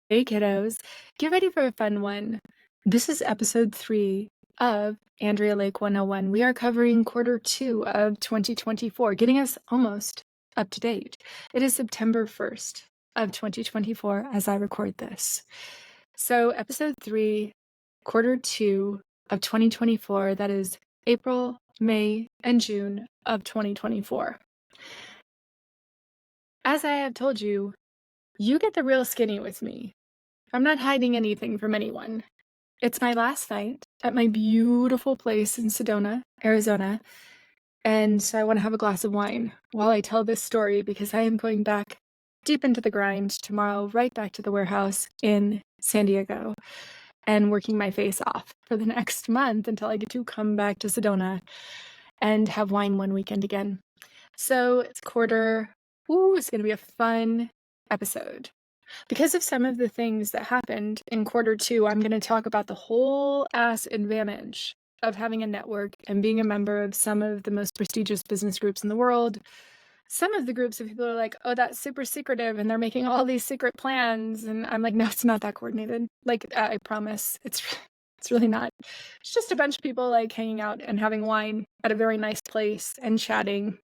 Hey kiddos, get ready for a fun one. This is episode 3 of Andrea Lake 101. We are covering quarter 2 of 2024, getting us almost up to date. It is September 1st of 2024 as I record this. So episode 3, quarter 2 of 2024, that is April, May, and June of 2024. As I have told you, you get the real skinny with me. I'm not hiding anything from anyone. It's my last night at my beautiful place in Sedona, Arizona, and so I want to have a glass of wine while I tell this story because I am going back deep into the grind tomorrow, right back to the warehouse in San Diego, and working my face off for the next month until I get to come back to Sedona and have wine one weekend again. So it's it's going to be a fun episode. Because of some of the things that happened in quarter 2, I'm going to talk about the whole ass advantage of having a network and being a member of some of the most prestigious business groups in the world. Some of the groups of people are like, oh, that's super secretive, and they're making all these secret plans. And I'm like, no, it's not that coordinated. Like, I promise, it's really not. It's just a bunch of people like hanging out and having wine at a very nice place and chatting.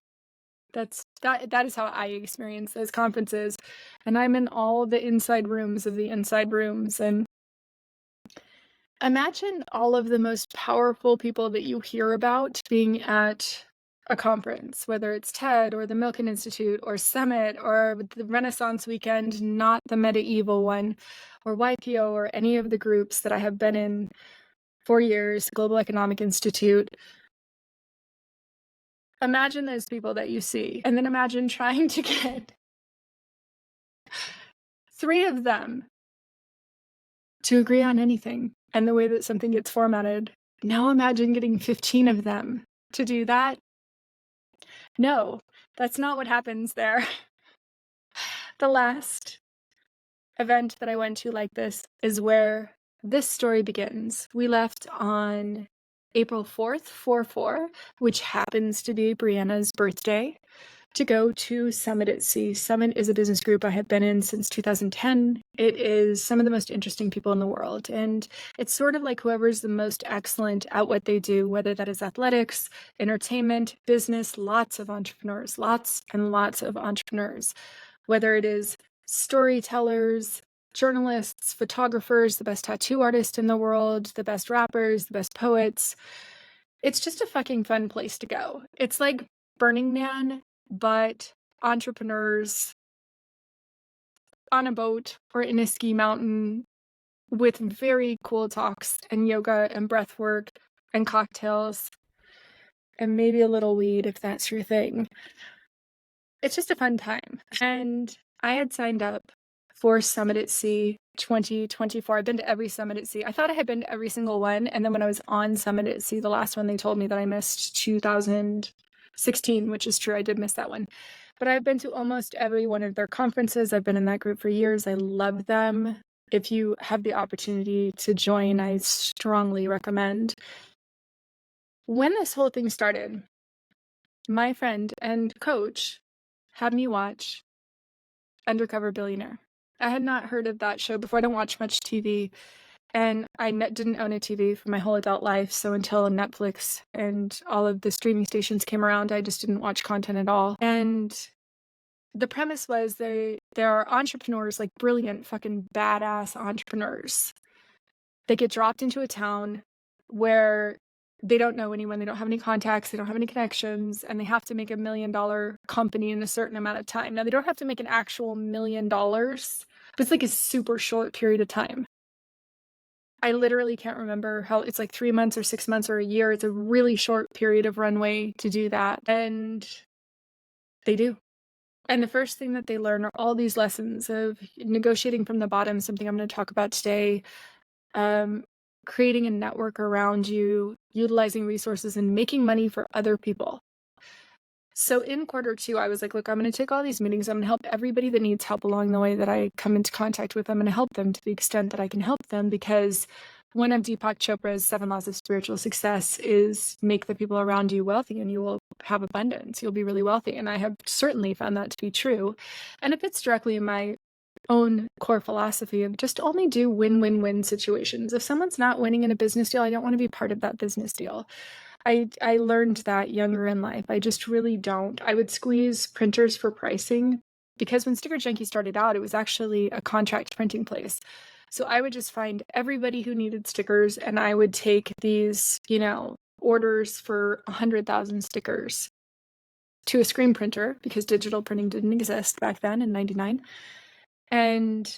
That is how I experience those conferences, and I'm in all the inside rooms of the inside rooms. And imagine all of the most powerful people that you hear about being at a conference, whether it's TED or the Milken Institute or Summit or the Renaissance Weekend, not the medieval one, or YPO or any of the groups that I have been in for years, Global Economic Institute. Imagine those people that you see, and then imagine trying to get 3 of them to agree on anything and the way that something gets formatted. Now imagine getting 15 of them to do that. No, that's not what happens there. The last event that I went to like this is where this story begins. We left on April 4th, 4/4, which happens to be Brianna's birthday, to go to Summit at Sea. Summit is a business group I have been in since 2010. It is some of the most interesting people in the world. And it's sort of like whoever's the most excellent at what they do, whether that is athletics, entertainment, business, lots and lots of entrepreneurs, whether it is storytellers, journalists, photographers, the best tattoo artists in the world, the best rappers, the best poets. It's just a fucking fun place to go. It's like Burning Man, but entrepreneurs on a boat or in a ski mountain with very cool talks and yoga and breath work and cocktails and maybe a little weed if that's your thing. It's just a fun time. And I had signed up for Summit at Sea 2024. I've been to every Summit at Sea. I thought I had been to every single one. And then when I was on Summit at Sea, the last one, they told me that I missed 2016, which is true. I did miss that one. But I've been to almost every one of their conferences. I've been in that group for years. I love them. If you have the opportunity to join, I strongly recommend. When this whole thing started, my friend and coach had me watch Undercover Billionaire. I had not heard of that show before. I don't watch much TV, and I didn't own a TV for my whole adult life. So until Netflix and all of the streaming stations came around, I just didn't watch content at all. And the premise was there are entrepreneurs, like brilliant, fucking badass entrepreneurs. They get dropped into a town where they don't know anyone, they don't have any contacts, they don't have any connections, and they have to make $1 million company in a certain amount of time. Now, they don't have to make an actual $1 million, but it's like a super short period of time. I literally can't remember how it's like 3 months or 6 months or a year. It's a really short period of runway to do that. And they do. And the first thing that they learn are all these lessons of negotiating from the bottom, something I'm going to talk about today. Creating a network around you, utilizing resources, and making money for other people. So in quarter 2, I was like, look, I'm going to take all these meetings. I'm going to help everybody that needs help along the way that I come into contact with. I'm going to help them to the extent that I can help them, because one of Deepak Chopra's 7 laws of spiritual success is make the people around you wealthy and you will have abundance. You'll be really wealthy. And I have certainly found that to be true. And it fits directly in my own core philosophy of just only do win-win-win situations. If someone's not winning in a business deal, I don't want to be part of that business deal. I learned that younger in life. I just really don't. I would squeeze printers for pricing because when Sticker Junkie started out, it was actually a contract printing place. So I would just find everybody who needed stickers and I would take these, orders for 100,000 stickers to a screen printer because digital printing didn't exist back then in 99. And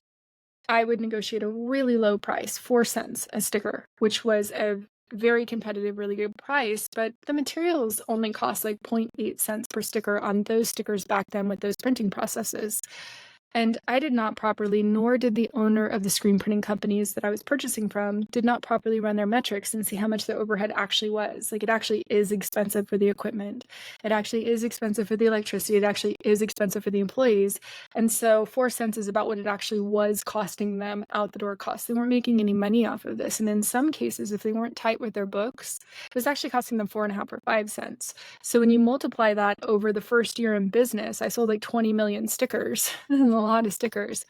I would negotiate a really low price, 4 cents a sticker, which was a very competitive, really good price, but the materials only cost like 0.8 cents per sticker on those stickers back then with those printing processes. And I did not properly, nor did the owner of the screen printing companies that I was purchasing from, did not properly run their metrics and see how much the overhead actually was. Like, it actually is expensive for the equipment. It actually is expensive for the electricity. It actually is expensive for the employees. And so 4 cents is about what it actually was costing them out the door costs. They weren't making any money off of this. And in some cases, if they weren't tight with their books, it was actually costing them 4.5 or 5 cents. So when you multiply that over the first year in business, I sold like 20 million stickers, a lot of stickers.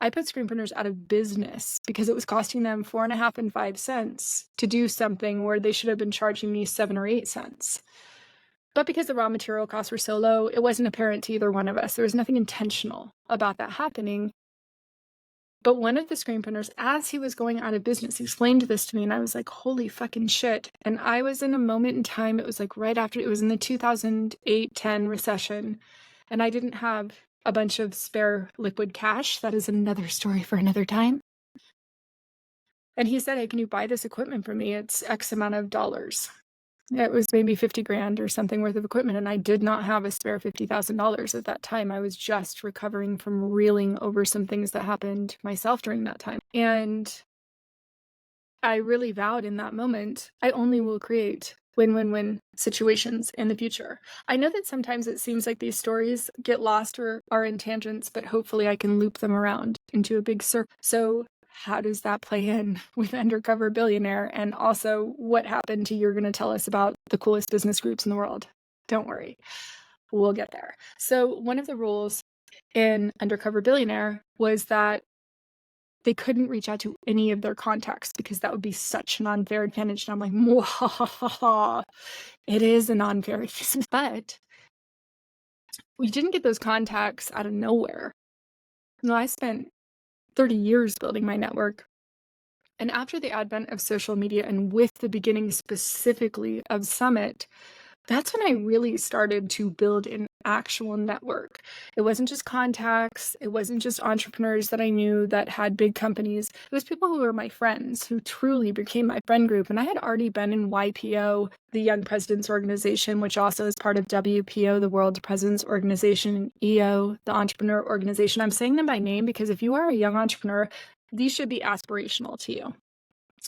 I put screen printers out of business because it was costing them 4.5 and 5 cents to do something where they should have been charging me 7 or 8 cents. But because the raw material costs were so low, it wasn't apparent to either one of us. There was nothing intentional about that happening. But one of the screen printers, as he was going out of business, explained this to me, and I was like, holy fucking shit. And I was in a moment in time, it was like right after, it was in the 2008-10 recession, and I didn't have a bunch of spare liquid cash. That is another story for another time. And he said, hey, can you buy this equipment for me? It's X amount of dollars. It was maybe 50 grand or something worth of equipment. And I did not have a spare $50,000 at that time. I was just recovering from reeling over some things that happened myself during that time. And I really vowed in that moment, I only will create win-win-win situations in the future. I know that sometimes it seems like these stories get lost or are in tangents, but hopefully I can loop them around into a big circle. So how does that play in with Undercover Billionaire? And also, what happened to you're going to tell us about the coolest business groups in the world? Don't worry, we'll get there. So one of the rules in Undercover Billionaire was that they couldn't reach out to any of their contacts because that would be such an unfair advantage. And I'm like, Mwahaha. It is an unfair advantage. But we didn't get those contacts out of nowhere. I spent 30 years building my network. And after the advent of social media and with the beginning specifically of Summit, that's when I really started to build an actual network. It wasn't just contacts. It wasn't just entrepreneurs that I knew that had big companies. It was people who were my friends who truly became my friend group. And I had already been in YPO, the Young Presidents Organization, which also is part of WPO, the World Presidents Organization, and EO, the Entrepreneur Organization. I'm saying them by name because if you are a young entrepreneur, these should be aspirational to you.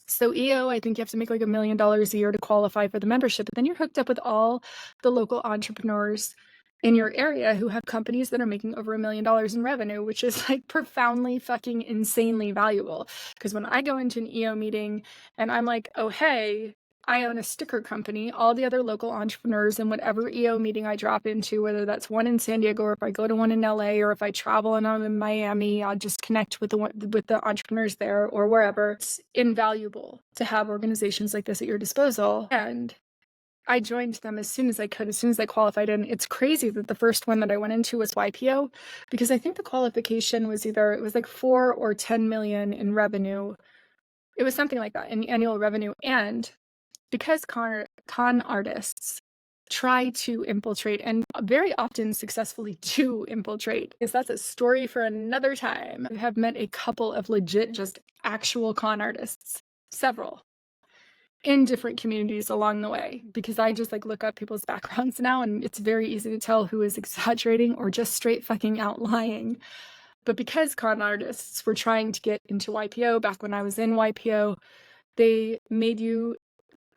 So EO, I think you have to make like $1 million a year to qualify for the membership. But then you're hooked up with all the local entrepreneurs in your area who have companies that are making over $1 million in revenue, which is like profoundly fucking insanely valuable. Because when I go into an EO meeting and I'm like, oh, hey, I own a sticker company, all the other local entrepreneurs in whatever EO meeting I drop into, whether that's one in San Diego or if I go to one in LA or if I travel and I'm in Miami, I'll just connect with the entrepreneurs there or wherever. It's invaluable to have organizations like this at your disposal. And I joined them as soon as I could, as soon as I qualified. And it's crazy that the first one that I went into was YPO because I think the qualification was either, it was like 4 or 10 million in revenue. It was something like that in annual revenue. And because con artists try to infiltrate and very often successfully do infiltrate, because that's a story for another time. I have met a couple of legit, just actual con artists, several, in different communities along the way, because I just like look up people's backgrounds now and it's very easy to tell who is exaggerating or just straight fucking out lying. But because con artists were trying to get into YPO back when I was in YPO, they made you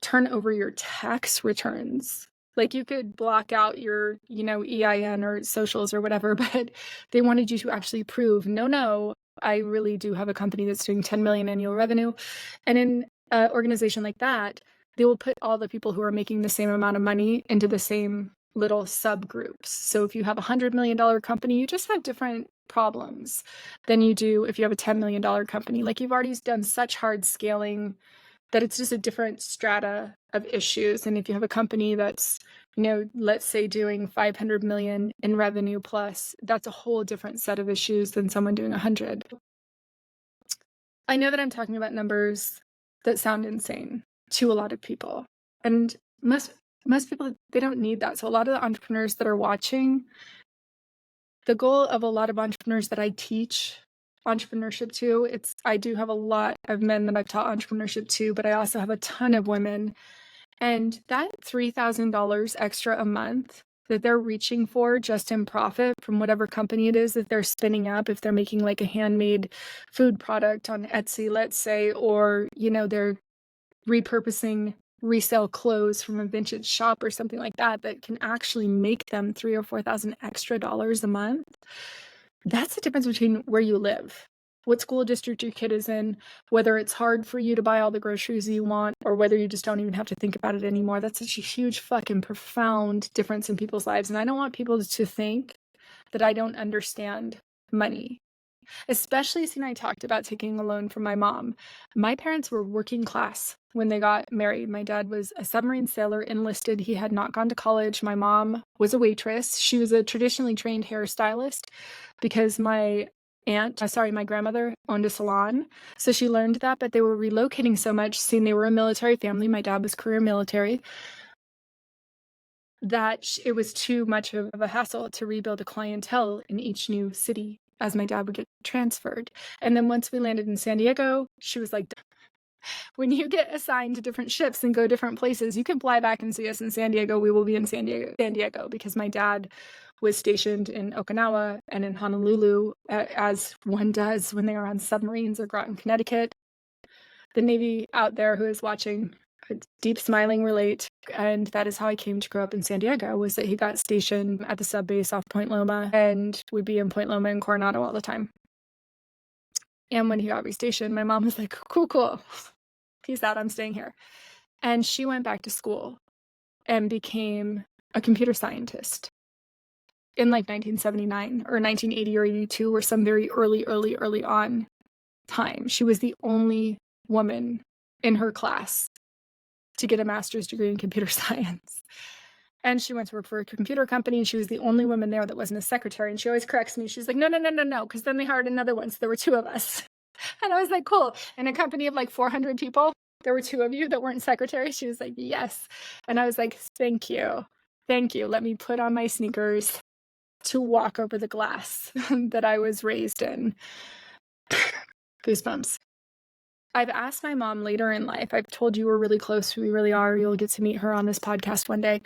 turn over your tax returns. Like you could block out your, EIN or socials or whatever, but they wanted you to actually prove, no, I really do have a company that's doing 10 million annual revenue. And in an organization like that, they will put all the people who are making the same amount of money into the same little subgroups. So if you have a $100 million company, you just have different problems than you do if you have a $10 million company. Like, you've already done such hard scaling that it's just a different strata of issues. And if you have a company that's, let's say doing 500 million in revenue plus, that's a whole different set of issues than someone doing 100. I know that I'm talking about numbers that sound insane to a lot of people, and most people, they don't need that. So a lot of the entrepreneurs that are watching, the goal of a lot of entrepreneurs that I teach entrepreneurship to, I do have a lot of men that I've taught entrepreneurship to, but I also have a ton of women. And that $3,000 extra a month that they're reaching for just in profit from whatever company it is that they're spinning up, if they're making like a handmade food product on Etsy, let's say, or, they're repurposing resale clothes from a vintage shop or something like that, that can actually make them $3,000 or $4,000 extra dollars a month. That's the difference between where you live, what school district your kid is in, whether it's hard for you to buy all the groceries you want, or whether you just don't even have to think about it anymore. That's such a huge fucking profound difference in people's lives. And I don't want people to think that I don't understand money. Especially since I talked about taking a loan from my mom. My parents were working class when they got married. My dad was a submarine sailor, enlisted. He had not gone to college. My mom was a waitress. She was a traditionally trained hairstylist because my grandmother owned a salon. So she learned that, but they were relocating so much, seeing they were a military family. My dad was career military, that it was too much of a hassle to rebuild a clientele in each new city as my dad would get transferred. And then once we landed in San Diego, she was like, when you get assigned to different ships and go different places, you can fly back and see us in San Diego. We will be in San Diego, because my dad was stationed in Okinawa and in Honolulu, as one does when they are on submarines, or Groton, Connecticut. The Navy out there who is watching, deep smiling relate. And that is how I came to grow up in San Diego, was that he got stationed at the sub base off Point Loma, and we'd be in Point Loma and Coronado all the time. And when he got restationed, my mom was like, cool. Peace out, I'm staying here. And she went back to school and became a computer scientist in like 1979 or 1980 or 82, or some very early on time. She was the only woman in her class to get a master's degree in computer science. And she went to work for a computer company, and she was the only woman there that wasn't a secretary. And she always corrects me. She's like, no, because then they hired another one. So there were two of us. And I was like, cool. In a company of like 400 people, there were two of you that weren't secretaries. She was like, yes. And I was like, thank you. Let me put on my sneakers to walk over the glass that I was raised in. Goosebumps. I've asked my mom later in life, I've told you we're really close, we really are. You'll get to meet her on this podcast one day.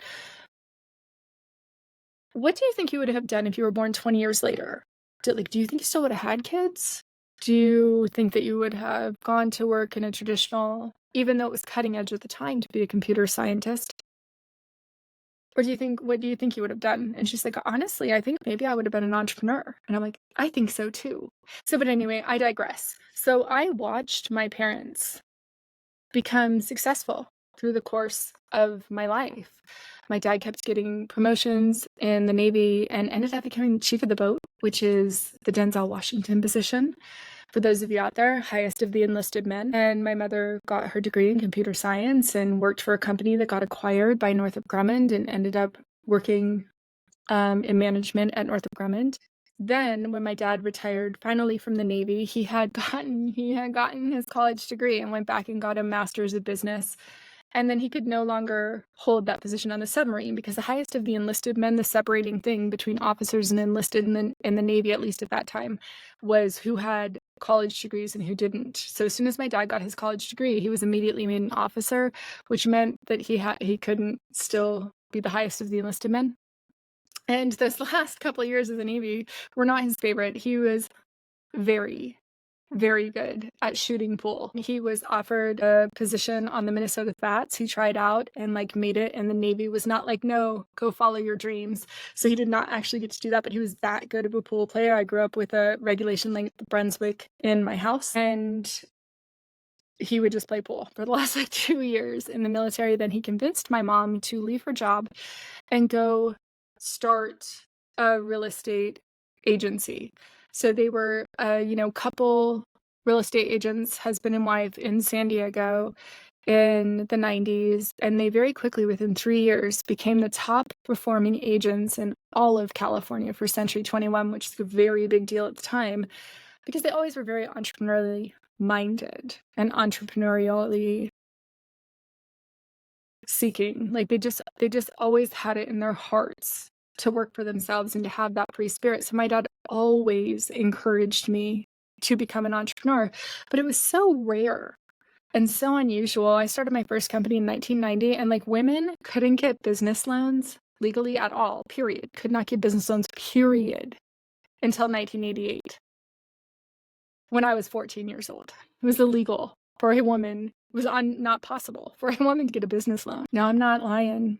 What do you think you would have done if you were born 20 years later? Do you think you still would have had kids? Do you think that you would have gone to work in a traditional, even though it was cutting edge at the time to be a computer scientist? Or what do you think you would have done? And she's like, honestly, I think maybe I would have been an entrepreneur. And I'm like, I think so too. But anyway, I digress. So I watched my parents become successful through the course of my life. My dad kept getting promotions in the Navy and ended up becoming chief of the boat, which is the Denzel Washington position. For those of you out there, highest of the enlisted men. And my mother got her degree in computer science and worked for a company that got acquired by Northrop Grumman, and ended up working in management at Northrop Grumman. Then when my dad retired finally from the Navy, he had gotten his college degree and went back and got a master's of business. And then he could no longer hold that position on a submarine, because the highest of the enlisted men, the separating thing between officers and enlisted in the Navy, at least at that time, was who had college degrees and who didn't. So as soon as my dad got his college degree, he was immediately made an officer, which meant that he couldn't still be the highest of the enlisted men. And those last couple of years of the Navy were not his favorite. He was very, very good at shooting pool. He was offered a position on the Minnesota Fats. He tried out and made it, and the Navy was not like, no, go follow your dreams. So he did not actually get to do that, but he was that good of a pool player. I grew up with a regulation Lake Brunswick in my house, and he would just play pool for the last like 2 years in the military. Then he convinced my mom to leave her job and go start a real estate agency. So they were, couple real estate agents, husband and wife in San Diego in the 90s. And they very quickly, within 3 years, became the top performing agents in all of California for Century 21, which is a very big deal at the time because they always were very entrepreneurially minded and entrepreneurially seeking. Like they just always had it in their hearts to work for themselves and to have that free spirit. So my dad always encouraged me to become an entrepreneur, but it was so rare and so unusual. I started my first company in 1990, and like women couldn't get business loans legally at all, period. Could not get business loans, period, until 1988 when I was 14 years old. It was illegal for a woman. It was not possible for a woman to get a business loan. No, I'm not lying.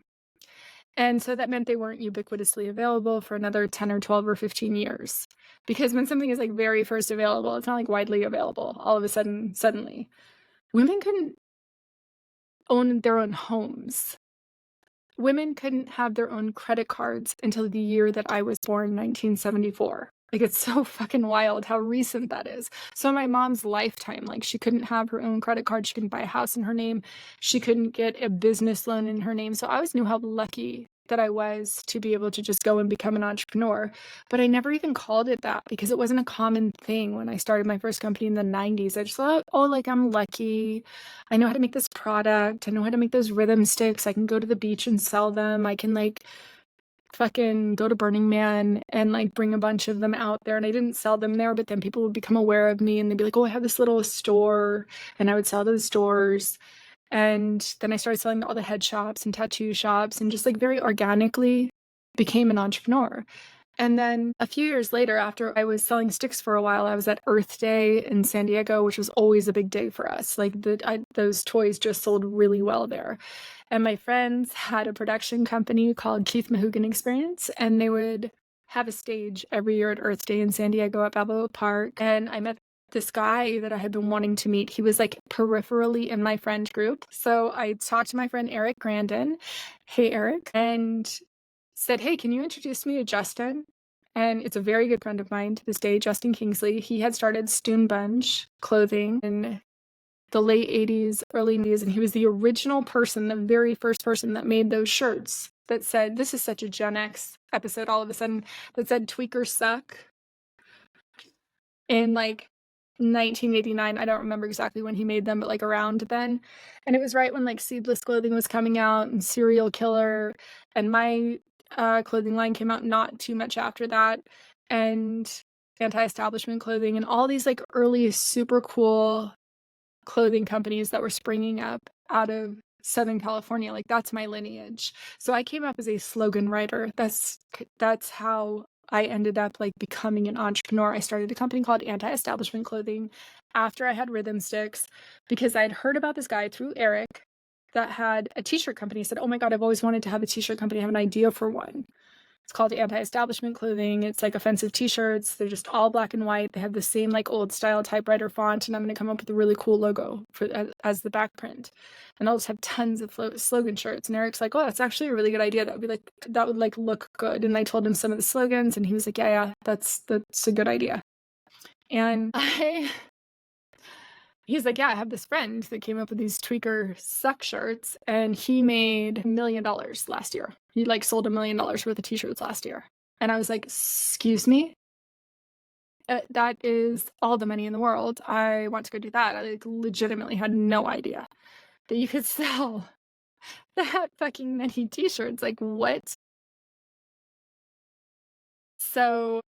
And so that meant they weren't ubiquitously available for another 10 or 12 or 15 years. Because when something is like very first available, it's not like widely available all of a sudden, suddenly. Women couldn't own their own homes. Women couldn't have their own credit cards until the year that I was born, 1974. Like, it's so fucking wild how recent that is. So my mom's lifetime, like, she couldn't have her own credit card. She couldn't buy a house in her name. She couldn't get a business loan in her name. So I always knew how lucky that I was to be able to just go and become an entrepreneur. But I never even called it that because it wasn't a common thing when I started my first company in the 90s. I just thought, oh, like, I'm lucky. I know how to make this product. I know how to make those rhythm sticks. I can go to the beach and sell them. I can like fucking go to Burning Man and like bring a bunch of them out there. And I didn't sell them there, but then people would become aware of me and they'd be like, oh, I have this little store, and I would sell to the stores. And then I started selling to all the head shops and tattoo shops and just like very organically became an entrepreneur. And then a few years later, after I was selling sticks for a while, I was at Earth Day in San Diego, which was always a big day for us. Like those toys just sold really well there. And my friends had a production company called Keith Mahogan Experience, and they would have a stage every year at Earth Day in San Diego at Balboa Park. And I met this guy that I had been wanting to meet. He was like peripherally in my friend group. So I talked to my friend Eric Grandin. Hey, Eric. And said, hey, can you introduce me to Justin? And it's a very good friend of mine to this day, Justin Kingsley. He had started Stoon Bunch clothing in the late 80s, early 90s, and he was the original person, the very first person that made those shirts that said, this is such a Gen X episode all of a sudden, that said tweakers suck in like 1989. I don't remember exactly when he made them, but like around then. And it was right when like Seedless clothing was coming out and Serial Killer, and my clothing line came out not too much after that, and Anti-Establishment Clothing, and all these like early super cool clothing companies that were springing up out of Southern California. Like that's my lineage. So I came up as a slogan writer. That's how I ended up like becoming an entrepreneur. I started a company called Anti-Establishment Clothing after I had rhythm sticks because I'd heard about this guy through Eric that had a t-shirt company. He said, oh my God, I've always wanted to have a t-shirt company. I have an idea for one. It's called Anti-Establishment Clothing. It's like offensive t-shirts. They're just all black and white. They have the same like old style typewriter font, and I'm going to come up with a really cool logo as the back print. And I'll just have tons of slogan shirts. And Eric's like, oh, that's actually a really good idea. That would like look good. And I told him some of the slogans, and he was like, yeah, that's a good idea. And he's like, yeah, I have this friend that came up with these tweaker suck shirts, and he made $1 million last year. He like sold $1 million worth of t-shirts last year. And I was like, excuse me? That is all the money in the world. I want to go do that. I like legitimately had no idea that you could sell that fucking many t-shirts. Like what? So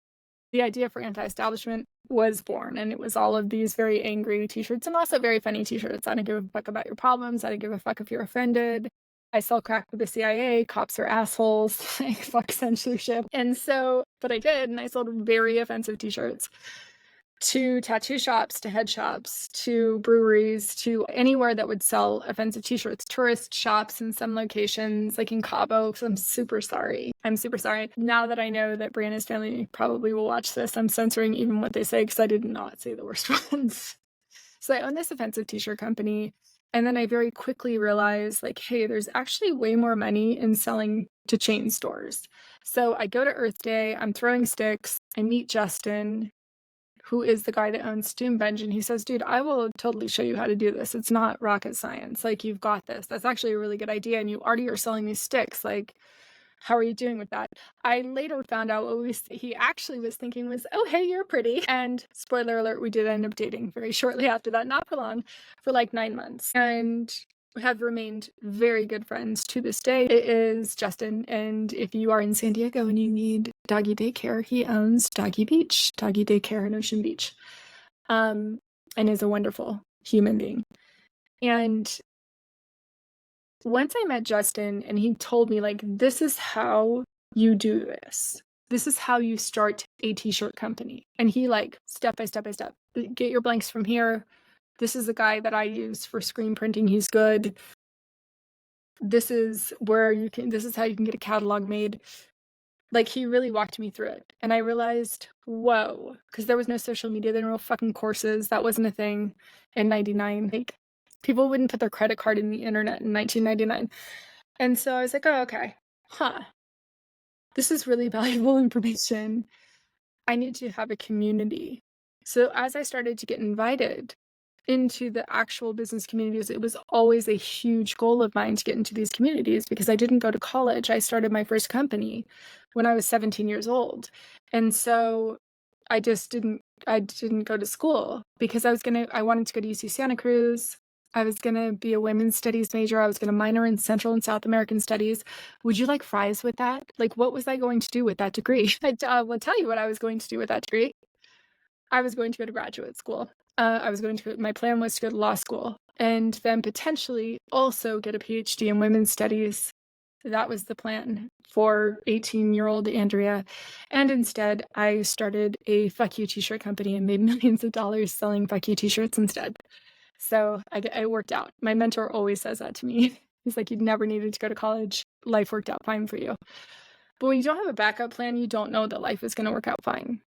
the idea for Anti-Establishment was born, and it was all of these very angry t-shirts and also very funny t-shirts. I don't give a fuck about your problems. I don't give a fuck if you're offended. I sell crack for the CIA. Cops are assholes. Like, fuck censorship. And so, but I did, and I sold very offensive t-shirts to tattoo shops, to head shops, to breweries, to anywhere that would sell offensive t-shirts, tourist shops in some locations, like in Cabo. So I'm super sorry. Now that I know that Brianna's family probably will watch this, I'm censoring even what they say because I did not say the worst ones. So I own this offensive t-shirt company. And then I very quickly realized, like, hey, there's actually way more money in selling to chain stores. So I go to Earth Day, I'm throwing sticks, I meet Justin, who is the guy that owns Stoombenge, and he says, dude, I will totally show you how to do this. It's not rocket science. Like, you've got this. That's actually a really good idea. And you already are selling these sticks. Like, how are you doing with that? I later found out what he actually was thinking was, oh, hey, you're pretty. And spoiler alert, we did end up dating very shortly after that, not for long, for like 9 months. And we have remained very good friends to this day. It is Justin. And if you are in San Diego and you need doggy daycare, he owns Doggy Daycare in Ocean Beach, and is a wonderful human being. And once I met Justin and he told me, like, this is how you do this. This is how you start a t-shirt company. And he, like, step by step, get your blanks from here. This is the guy that I use for screen printing. He's good. This is how you can get a catalog made. Like, he really walked me through it. And I realized, whoa, because there was no social media, there were no fucking courses. That wasn't a thing in 99. Like, people wouldn't put their credit card in the internet in 1999. And so I was like, oh, okay. This is really valuable information. I need to have a community. So as I started to get invited into the actual business communities, it was always a huge goal of mine to get into these communities because I didn't go to college. I started my first company when I was 17 years old. And so I didn't go to school because I wanted to go to UC Santa Cruz. I was going to be a women's studies major. I was going to minor in Central and South American studies. Would you like fries with that? Like, what was I going to do with that degree? I will tell you what I was going to do with that degree. I was going to go to graduate school. My plan was to go to law school and then potentially also get a PhD in women's studies. That was the plan for 18-year-old Andrea. And instead, I started a fuck you t-shirt company and made millions of dollars selling fuck you t-shirts instead. So I worked out. My mentor always says that to me. He's like, you never needed to go to college. Life worked out fine for you. But when you don't have a backup plan, you don't know that life is going to work out fine.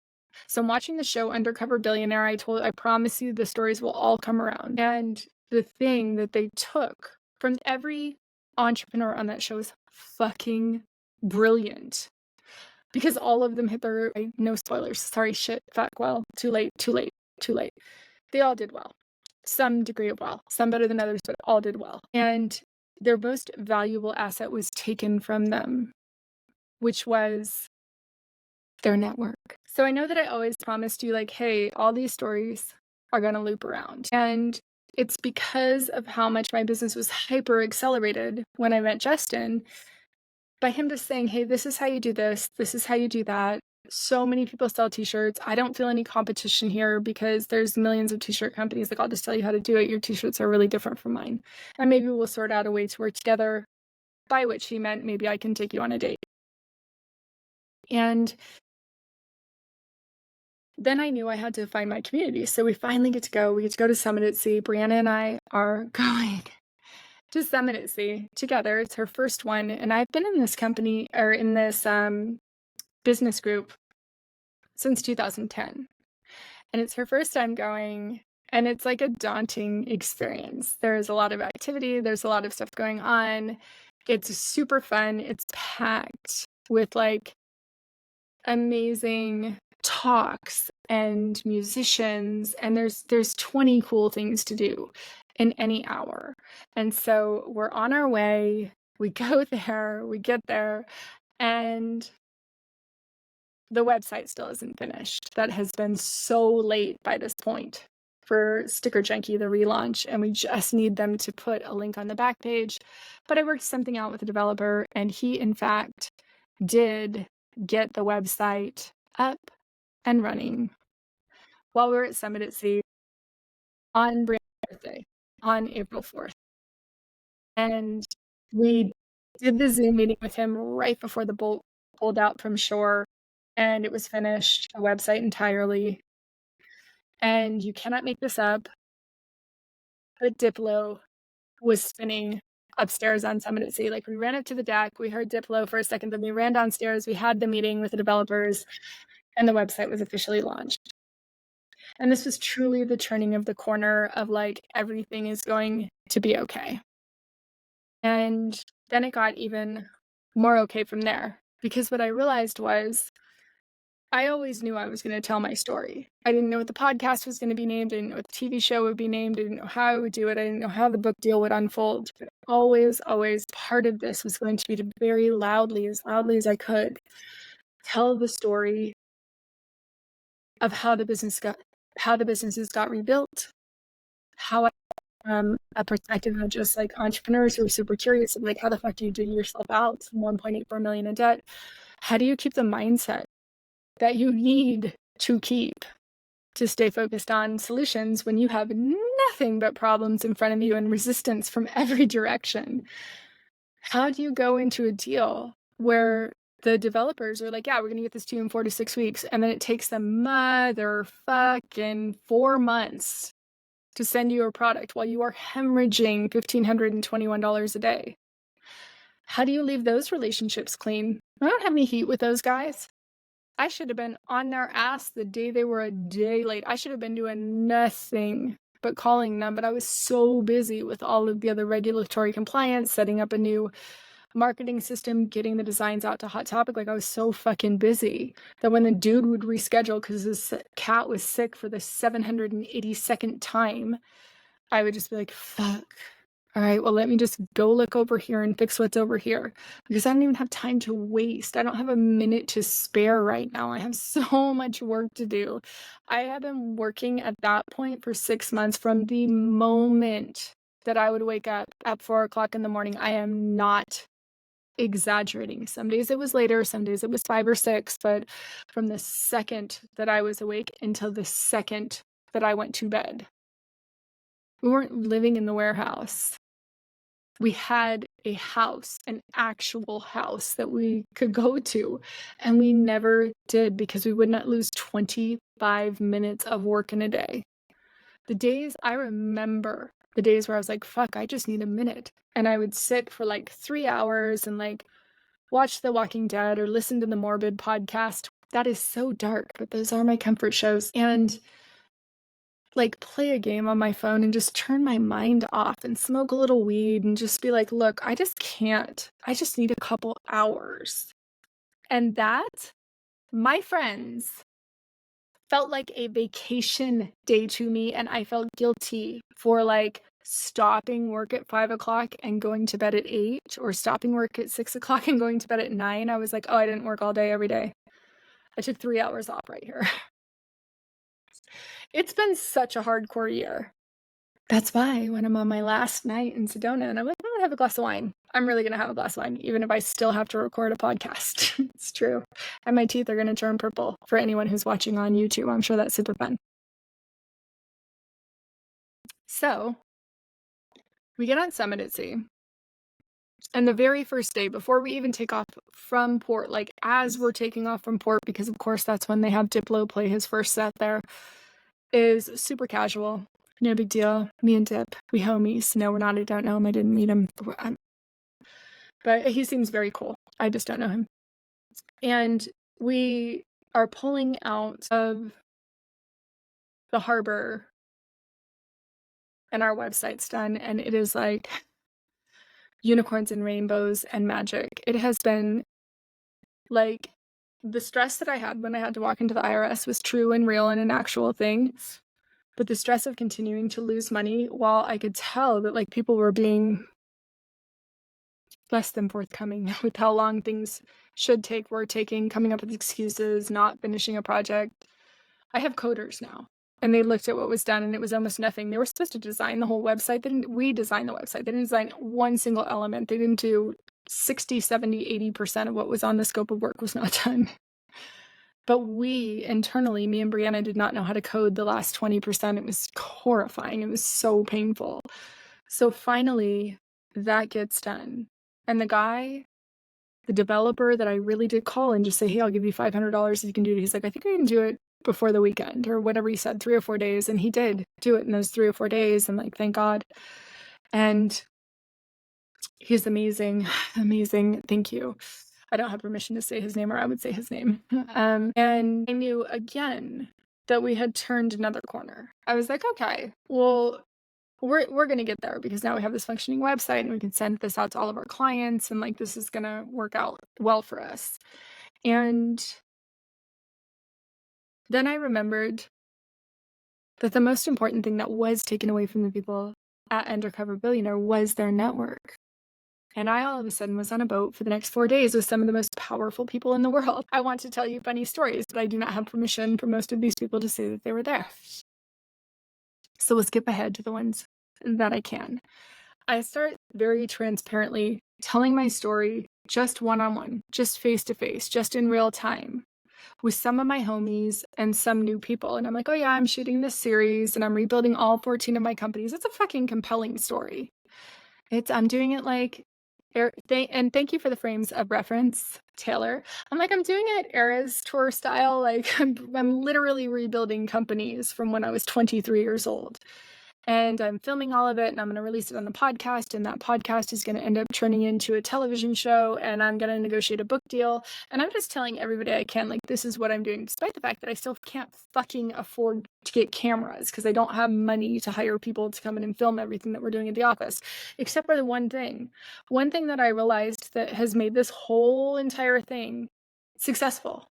So I'm watching the show Undercover Billionaire. I promise you the stories will all come around. And the thing that they took from every entrepreneur on that show is fucking brilliant. Because all of them hit their, no spoilers, sorry, shit, fuck, well, too late. They all did well. Some degree of well, some better than others, but all did well. And their most valuable asset was taken from them, which was their network. So I know that I always promised you, like, hey, all these stories are going to loop around. And it's because of how much my business was hyper accelerated when I met Justin, by him just saying, hey, this is how you do this is how you do that. So many people sell t-shirts. I don't feel any competition here because there's millions of t-shirt companies. Like, I'll just tell you how to do it. Your t-shirts are really different from mine. And maybe we'll sort out a way to work together, by which he meant maybe I can take you on a date. And then I knew I had to find my community. So we finally get to go. We get to go to Summit at Sea. Brianna and I are going to Summit at Sea together. It's her first one. And I've been in this company, or in this business group, since 2010. And it's her first time going. And it's like a daunting experience. There's a lot of activity. There's a lot of stuff going on. It's super fun. It's packed with like amazing talks and musicians, and there's 20 cool things to do in any hour. And so we're on our way, we go there, we get there, and the website still isn't finished. That has been so late by this point for Sticker Junkie, the relaunch, and we just need them to put a link on the back page. But I worked something out with the developer, and he in fact did get the website up and running while we were at Summit at Sea on Brianna's birthday on April 4th. And we did the Zoom meeting with him right before the boat pulled out from shore, and it was finished, a website entirely. And you cannot make this up, but Diplo was spinning upstairs on Summit at Sea. Like, we ran up to the deck, we heard Diplo for a second, then we ran downstairs, we had the meeting with the developers, and the website was officially launched. And this was truly the turning of the corner of like, everything is going to be okay. And then it got even more okay from there. Because what I realized was I always knew I was going to tell my story. I didn't know what the podcast was going to be named. I didn't know what the TV show would be named. I didn't know how I would do it. I didn't know how the book deal would unfold. But always, always part of this was going to be to very loudly as I could, tell the story of how the businesses got rebuilt, how I a perspective of just like entrepreneurs who are super curious of like, how the fuck do you dig yourself out from 1.84 million in debt? How do you keep the mindset that you need to keep to stay focused on solutions when you have nothing but problems in front of you and resistance from every direction? How do you go into a deal where the developers are like, yeah, we're going to get this to you in 4 to 6 weeks, and then it takes them motherfucking 4 months to send you a product while you are hemorrhaging $1,521 a day? How do you leave those relationships clean? I don't have any heat with those guys. I should have been on their ass the day they were a day late. I should have been doing nothing but calling them, but I was so busy with all of the other regulatory compliance, setting up a new marketing system, getting the designs out to Hot Topic. Like, I was so fucking busy that when the dude would reschedule because his cat was sick for the 782nd time, I would just be like, fuck. All right, well, let me just go look over here and fix what's over here, because I don't even have time to waste. I don't have a minute to spare right now. I have so much work to do. I have been working at that point for 6 months from the moment that I would wake up at 4 o'clock in the morning. I am not exaggerating. Some days it was later, some days it was 5 or 6, but from the second that I was awake until the second that I went to bed. We weren't living in the warehouse. We had a house, an actual house that we could go to, and we never did because we would not lose 25 minutes of work in a day. I remember the days where I was like, fuck, I just need a minute. And I would sit for like 3 hours and like watch The Walking Dead or listen to the Morbid podcast. That is so dark, but those are my comfort shows. And like play a game on my phone and just turn my mind off and smoke a little weed and just be like, look, I just can't. I just need a couple hours. And that, my friends, felt like a vacation day to me. And I felt guilty for like stopping work at 5 o'clock and going to bed at 8, or stopping work at 6 o'clock and going to bed at 9. I was like, oh, I didn't work all day every day. I took 3 hours off right here. It's been such a hardcore year. That's why when I'm on my last night in Sedona and I'm like, I'm gonna have a glass of wine, I'm really gonna have a glass of wine, even if I still have to record a podcast. It's true. And my teeth are gonna turn purple for anyone who's watching on YouTube. I'm sure that's super fun. So we get on Summit at Sea. And the very first day, before we even take off from port, like as we're taking off from port, because of course that's when they have Diplo play his first set there, is super casual. No big deal. Me and Dip, we homies. No, we're not. I don't know him. I didn't meet him. But he seems very cool. I just don't know him. And we are pulling out of the harbor and our website's done. And it is like unicorns and rainbows and magic. It has been like the stress that I had when I had to walk into the IRS was true and real and an actual thing. But the stress of continuing to lose money, while I could tell that like people were being less than forthcoming with how long things should take, were taking, coming up with excuses, not finishing a project. I have coders now, and they looked at what was done and it was almost nothing. They were supposed to design the whole website. They didn't redesign the website. They didn't design one single element. They didn't do 60, 70, 80% of what was on the scope of work was not done. But we internally, me and Brianna, did not know how to code the last 20%. It was horrifying. It was so painful. So finally, that gets done. And the developer that I really did call and just say, hey, I'll give you $500 if you can do it. He's like, I think I can do it before the weekend, or whatever he said, 3 or 4 days. And he did do it in those 3 or 4 days. And like, thank God. And he's amazing. Amazing. Thank you. I don't have permission to say his name, or I would say his name. And I knew again that we had turned another corner. I was like, okay, well, we're gonna get there because now we have this functioning website and we can send this out to all of our clients, and like this is gonna work out well for us. And then I remembered that the most important thing that was taken away from the people at Undercover Billionaire was their network. And I all of a sudden was on a boat for the next 4 days with some of the most powerful people in the world. I want to tell you funny stories, but I do not have permission for most of these people to say that they were there. So we'll skip ahead to the ones that I can. I start very transparently telling my story just one-on-one, just face-to-face, just in real time with some of my homies and some new people. And I'm like, oh yeah, I'm shooting this series and I'm rebuilding all 14 of my companies. It's a fucking compelling story. I'm doing it like, and thank you for the frames of reference, Taylor. I'm doing it Eras tour style. Like I'm literally rebuilding companies from when I was 23 years old. And I'm filming all of it and I'm going to release it on the podcast. And that podcast is going to end up turning into a television show. And I'm going to negotiate a book deal. And I'm just telling everybody I can, like, this is what I'm doing, despite the fact that I still can't fucking afford to get cameras because I don't have money to hire people to come in and film everything that we're doing at the office. Except for the one thing that I realized that has made this whole entire thing successful.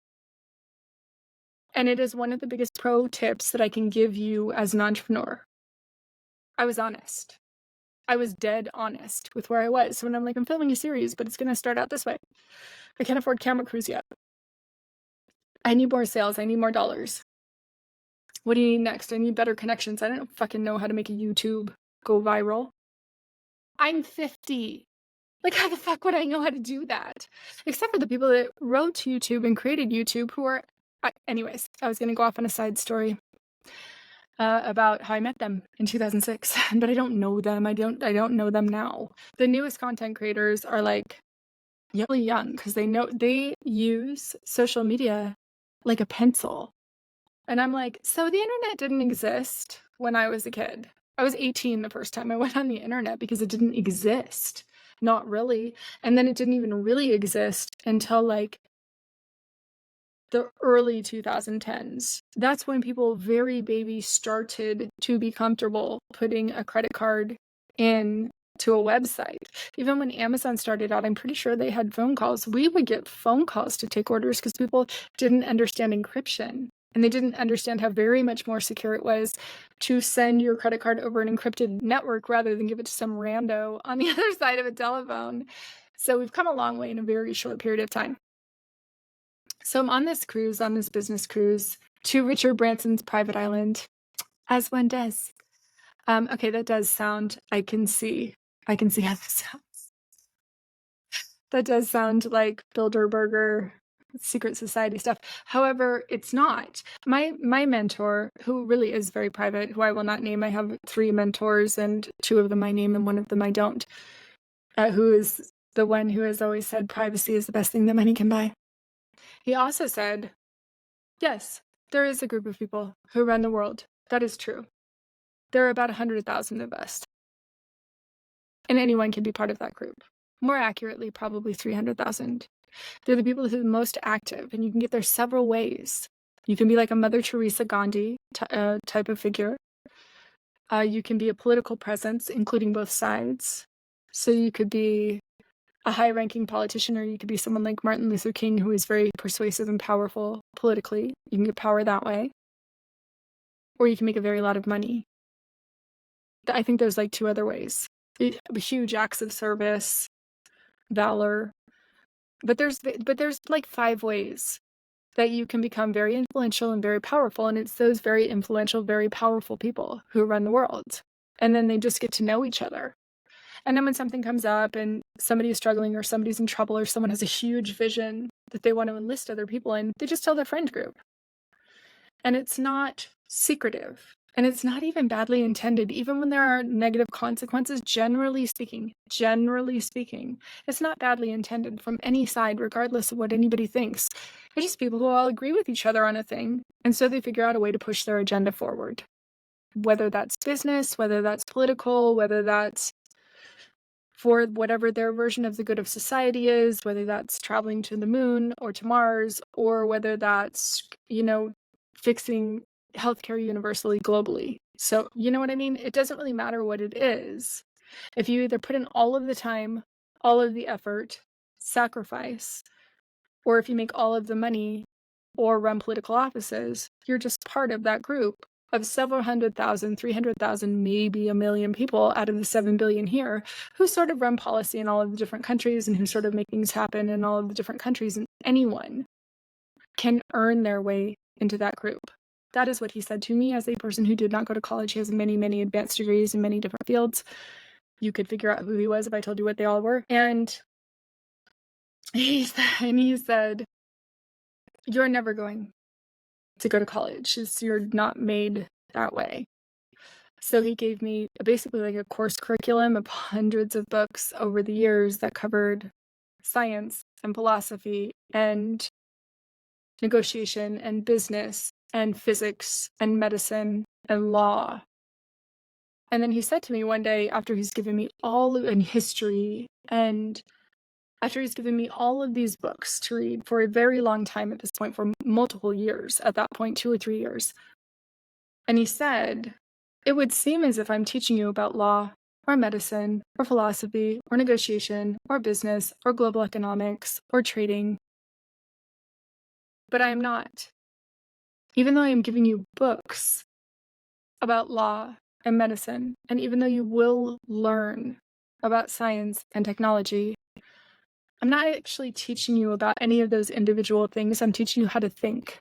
And it is one of the biggest pro tips that I can give you as an entrepreneur. I was honest. I was dead honest with where I was. So when I'm like, I'm filming a series, but it's going to start out this way. I can't afford camera crews yet. I need more sales. I need more dollars. What do you need next? I need better connections. I don't fucking know how to make a YouTube go viral. I'm 50. Like, how the fuck would I know how to do that? Except for the people that wrote to YouTube and created YouTube who are... anyways, I was going to go off on a side story. About how I met them in 2006, but I don't know them. I don't know them now. The newest content creators are like really young because they use social media like a pencil. And I'm like, so the internet didn't exist when I was a kid. I was 18 the first time I went on the internet because it didn't exist. Not really. And then it didn't even really exist until like the early 2010s. That's when people very baby started to be comfortable putting a credit card in to a website. Even when Amazon started out, I'm pretty sure they had phone calls. We would get phone calls to take orders because people didn't understand encryption. And they didn't understand how very much more secure it was to send your credit card over an encrypted network rather than give it to some rando on the other side of a telephone. So we've come a long way in a very short period of time. So I'm on this business cruise to Richard Branson's private island, as one does. Okay, that does sound, I can see how this sounds. That does sound like Bilderberger secret society stuff. However, it's not. My mentor, who really is very private, who I will not name, I have 3 mentors and 2 of them I name and 1 of them I don't, who is the one who has always said privacy is the best thing that money can buy. He also said, yes, there is a group of people who run the world. That is true. There are about 100,000 of us. And anyone can be part of that group. More accurately, probably 300,000. They're the people who are the most active, and you can get there several ways. You can be like a Mother Teresa Gandhi type of figure. You can be a political presence, including both sides. So you could be a high-ranking politician, or you could be someone like Martin Luther King, who is very persuasive and powerful politically. You can get power that way. Or you can make a very lot of money. I think there's like 2 other ways. Huge acts of service, valor. But there's like 5 ways that you can become very influential and very powerful. And it's those very influential, very powerful people who run the world. And then they just get to know each other. And then when something comes up and somebody is struggling or somebody's in trouble or someone has a huge vision that they want to enlist other people in, they just tell their friend group. And it's not secretive. And it's not even badly intended, even when there are negative consequences, generally speaking, it's not badly intended from any side, regardless of what anybody thinks. They're just people who all agree with each other on a thing. And so they figure out a way to push their agenda forward. Whether that's business, whether that's political, whether that's for whatever their version of the good of society is, whether that's traveling to the moon or to Mars, or whether that's, fixing healthcare universally globally. So, you know what I mean? It doesn't really matter what it is. If you either put in all of the time, all of the effort, sacrifice, or if you make all of the money or run political offices, you're just part of that group of several 100,000, 300,000, maybe a million people out of the 7 billion here who sort of run policy in all of the different countries and who sort of make things happen in all of the different countries. And anyone can earn their way into that group. That is what he said to me as a person who did not go to college. He has many, many advanced degrees in many different fields. You could figure out who he was if I told you what they all were. And he said, you're never going to go to college. You're not made that way. So he gave me basically like a course curriculum of hundreds of books over the years that covered science and philosophy and negotiation and business and physics and medicine and law. And then he said to me one day, after he's given me in history, and after he's given me all of these books to read for a very long time at this point, for multiple years, at that point, 2 or 3 years. And he said, it would seem as if I'm teaching you about law or medicine or philosophy or negotiation or business or global economics or trading. But I am not. Even though I am giving you books about law and medicine, and even though you will learn about science and technology, I'm not actually teaching you about any of those individual things. I'm teaching you how to think.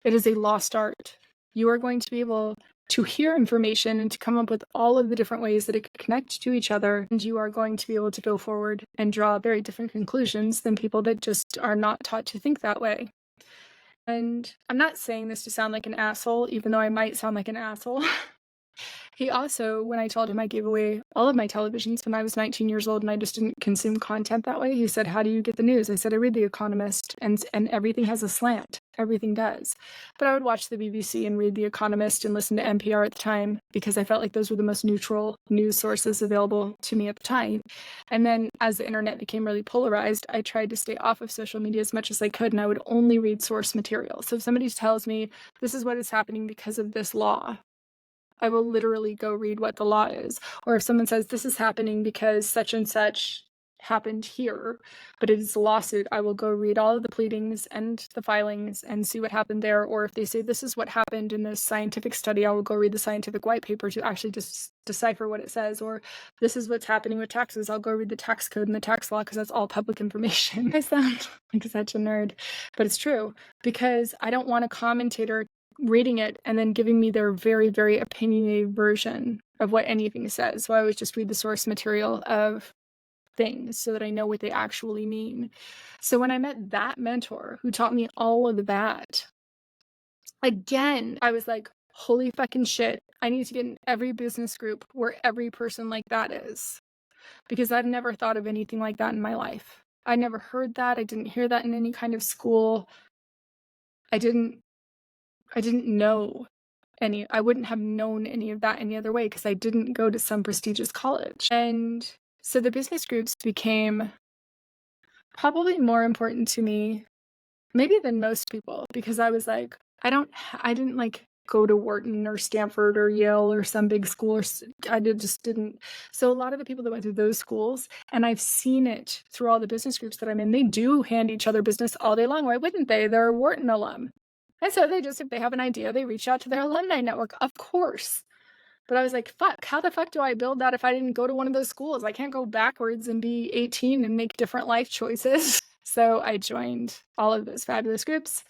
It is a lost art. You are going to be able to hear information and to come up with all of the different ways that it could connect to each other, and you are going to be able to go forward and draw very different conclusions than people that just are not taught to think that way. And I'm not saying this to sound like an asshole, even though I might sound like an asshole. He also, when I told him I gave away all of my televisions when I was 19 years old and I just didn't consume content that way, he said, how do you get the news? I said, I read The Economist, and everything has a slant. Everything does. But I would watch the BBC and read The Economist and listen to NPR at the time because I felt like those were the most neutral news sources available to me at the time. And then as the internet became really polarized, I tried to stay off of social media as much as I could, and I would only read source material. So if somebody tells me this is what is happening because of this law, I will literally go read what the law is. Or if someone says this is happening because such and such happened here, but it is a lawsuit, I will go read all of the pleadings and the filings and see what happened there. Or if they say this is what happened in this scientific study, I will go read the scientific white paper to actually just decipher what it says. Or this is what's happening with taxes, I'll go read the tax code and the tax law because that's all public information. I sound like such a nerd, but it's true, because I don't want a commentator reading it and then giving me their very, very opinionated version of what anything says. So I always just read the source material of things so that I know what they actually mean. So when I met that mentor who taught me all of that, again, I was like, holy fucking shit, I need to get in every business group where every person like that is, because I've never thought of anything like that in my life. I never heard that. I didn't hear that in any kind of school. I didn't know I wouldn't have known any of that any other way because I didn't go to some prestigious college. And so the business groups became probably more important to me maybe than most people, because I was like, I didn't like go to Wharton or Stanford or Yale or some big school, or just didn't. So a lot of the people that went through those schools, and I've seen it through all the business groups that I'm in, they do hand each other business all day long. Why wouldn't they? They're a Wharton alum. And so they just, if they have an idea, they reach out to their alumni network, of course. But I was like, fuck, how the fuck do I build that if I didn't go to one of those schools? I can't go backwards and be 18 and make different life choices. So I joined all of those fabulous groups.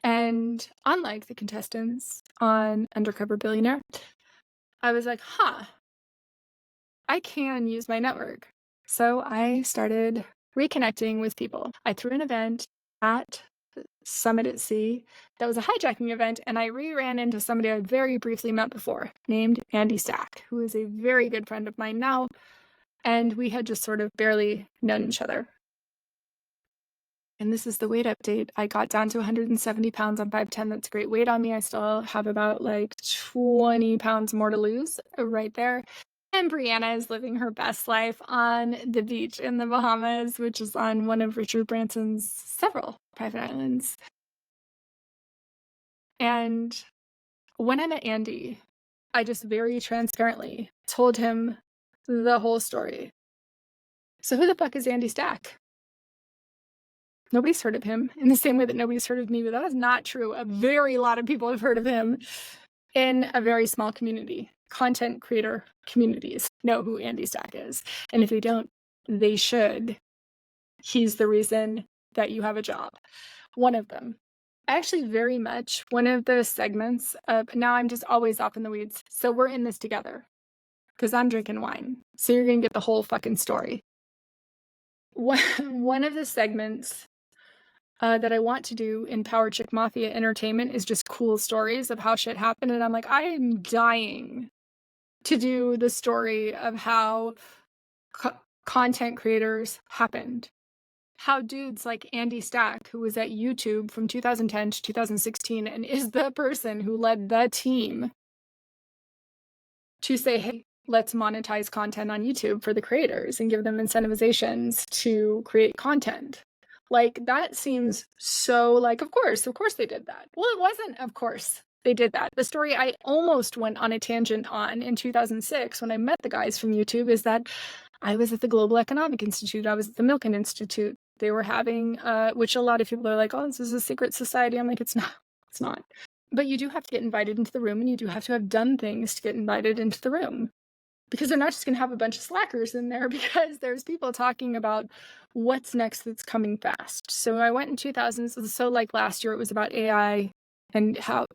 And unlike the contestants on Undercover Billionaire, I was like, I can use my network. So I started reconnecting with people. I threw an event at Summit at Sea that was a hijacking event, and I ran into somebody I very briefly met before named Andy Stack, who is a very good friend of mine now, and we had just sort of barely known each other. And this is the weight update. I got down to 170 pounds on 5'10". That's great weight on me. I still have about like 20 pounds more to lose right there. And Brianna is living her best life on the beach in the Bahamas, which is on one of Richard Branson's several private islands. And When I met Andy, I just very transparently told him the whole story. So who the fuck is Andy Stack? Nobody's heard of him in the same way that nobody's heard of me, but that is not true. A very lot of people have heard of him in a very small community. Content creator communities know who Andy Stack is. And if they don't, they should. He's the reason that you have a job. One of them. Actually, very much one of the segments of, now I'm just always off in the weeds. So we're in this together because I'm drinking wine. So you're going to get the whole fucking story. One of the segments that I want to do in Power Chick Mafia Entertainment is just cool stories of how shit happened. And I'm like, I am dying to do the story of how content creators happened. How dudes like Andy Stack, who was at YouTube from 2010 to 2016 and is the person who led the team to say, hey, let's monetize content on YouTube for the creators and give them incentivizations to create content. Like, that seems so like, of course they did that. Well, it wasn't, of course they did that. The story I almost went on a tangent on in 2006 when I met the guys from YouTube is that I was at the Global Economic Institute. I was at the Milken Institute. They were having, which a lot of people are like, oh, this is a secret society. I'm like, it's not. It's not. But you do have to get invited into the room, and you do have to have done things to get invited into the room. Because they're not just going to have a bunch of slackers in there, because there's people talking about what's next that's coming fast. So I went in 2000s. So like last year, it was about AI and how,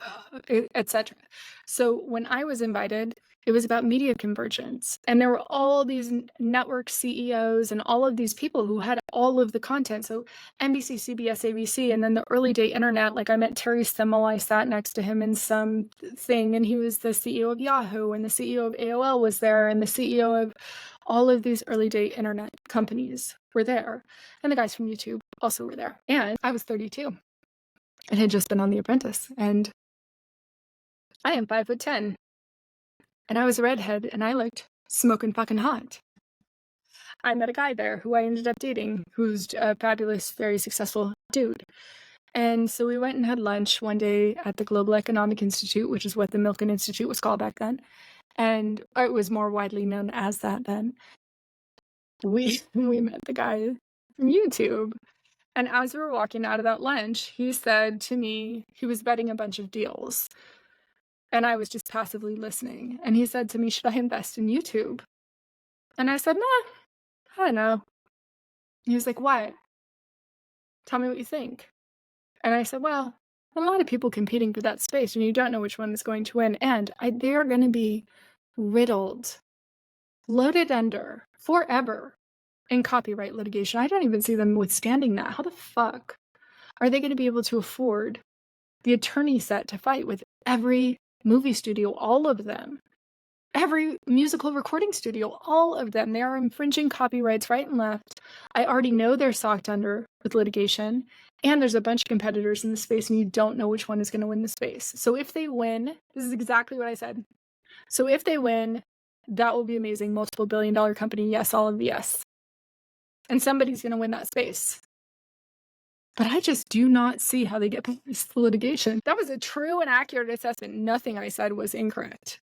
etc. So when I was invited, it was about media convergence. And there were all these network CEOs and all of these people who had all of the content. So NBC, CBS, ABC, and then the early day internet. Like I met Terry Semmel. I sat next to him in some thing, and he was the CEO of Yahoo, and the CEO of AOL was there, and the CEO of all of these early day internet companies were there. And the guys from YouTube also were there. And I was 32 and had just been on The Apprentice. And I am 5'10". And I was a redhead, and I looked smoking fucking hot. I met a guy there who I ended up dating, who's a fabulous, very successful dude. And so we went and had lunch one day at the Global Economic Institute, which is what the Milken Institute was called back then. And it was more widely known as that then. We met the guy from YouTube. And as we were walking out of that lunch, he said to me, he was betting a bunch of deals. And I was just passively listening. And he said to me, should I invest in YouTube? And I said, nah, I don't know. He was like, what? Tell me what you think. And I said, well, a lot of people competing for that space, and you don't know which one is going to win. And they are going to be riddled, loaded under forever in copyright litigation. I don't even see them withstanding that. How the fuck are they going to be able to afford the attorney set to fight with every movie studio, all of them, every musical recording studio, all of them? They are infringing copyrights right and left. I already know they're socked under with litigation, and there's a bunch of competitors in the space, and you don't know which one is going to win the space. So if they win, this is exactly what I said. So if they win, that will be amazing. Multiple billion-dollar company, yes, all of the yes. And somebody's going to win that space. But I just do not see how they get past the litigation. That was a true and accurate assessment. Nothing I said was incorrect.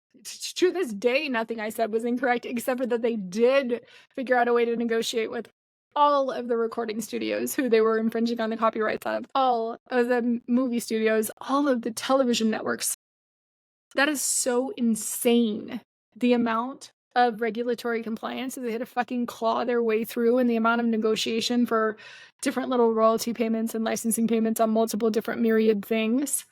To this day, nothing I said was incorrect, except for that they did figure out a way to negotiate with all of the recording studios who they were infringing on the copyrights of, all of the movie studios, all of the television networks. That is so insane. The amount of regulatory compliance that they had to fucking claw their way through, and the amount of negotiation for different little royalty payments and licensing payments on multiple different myriad things.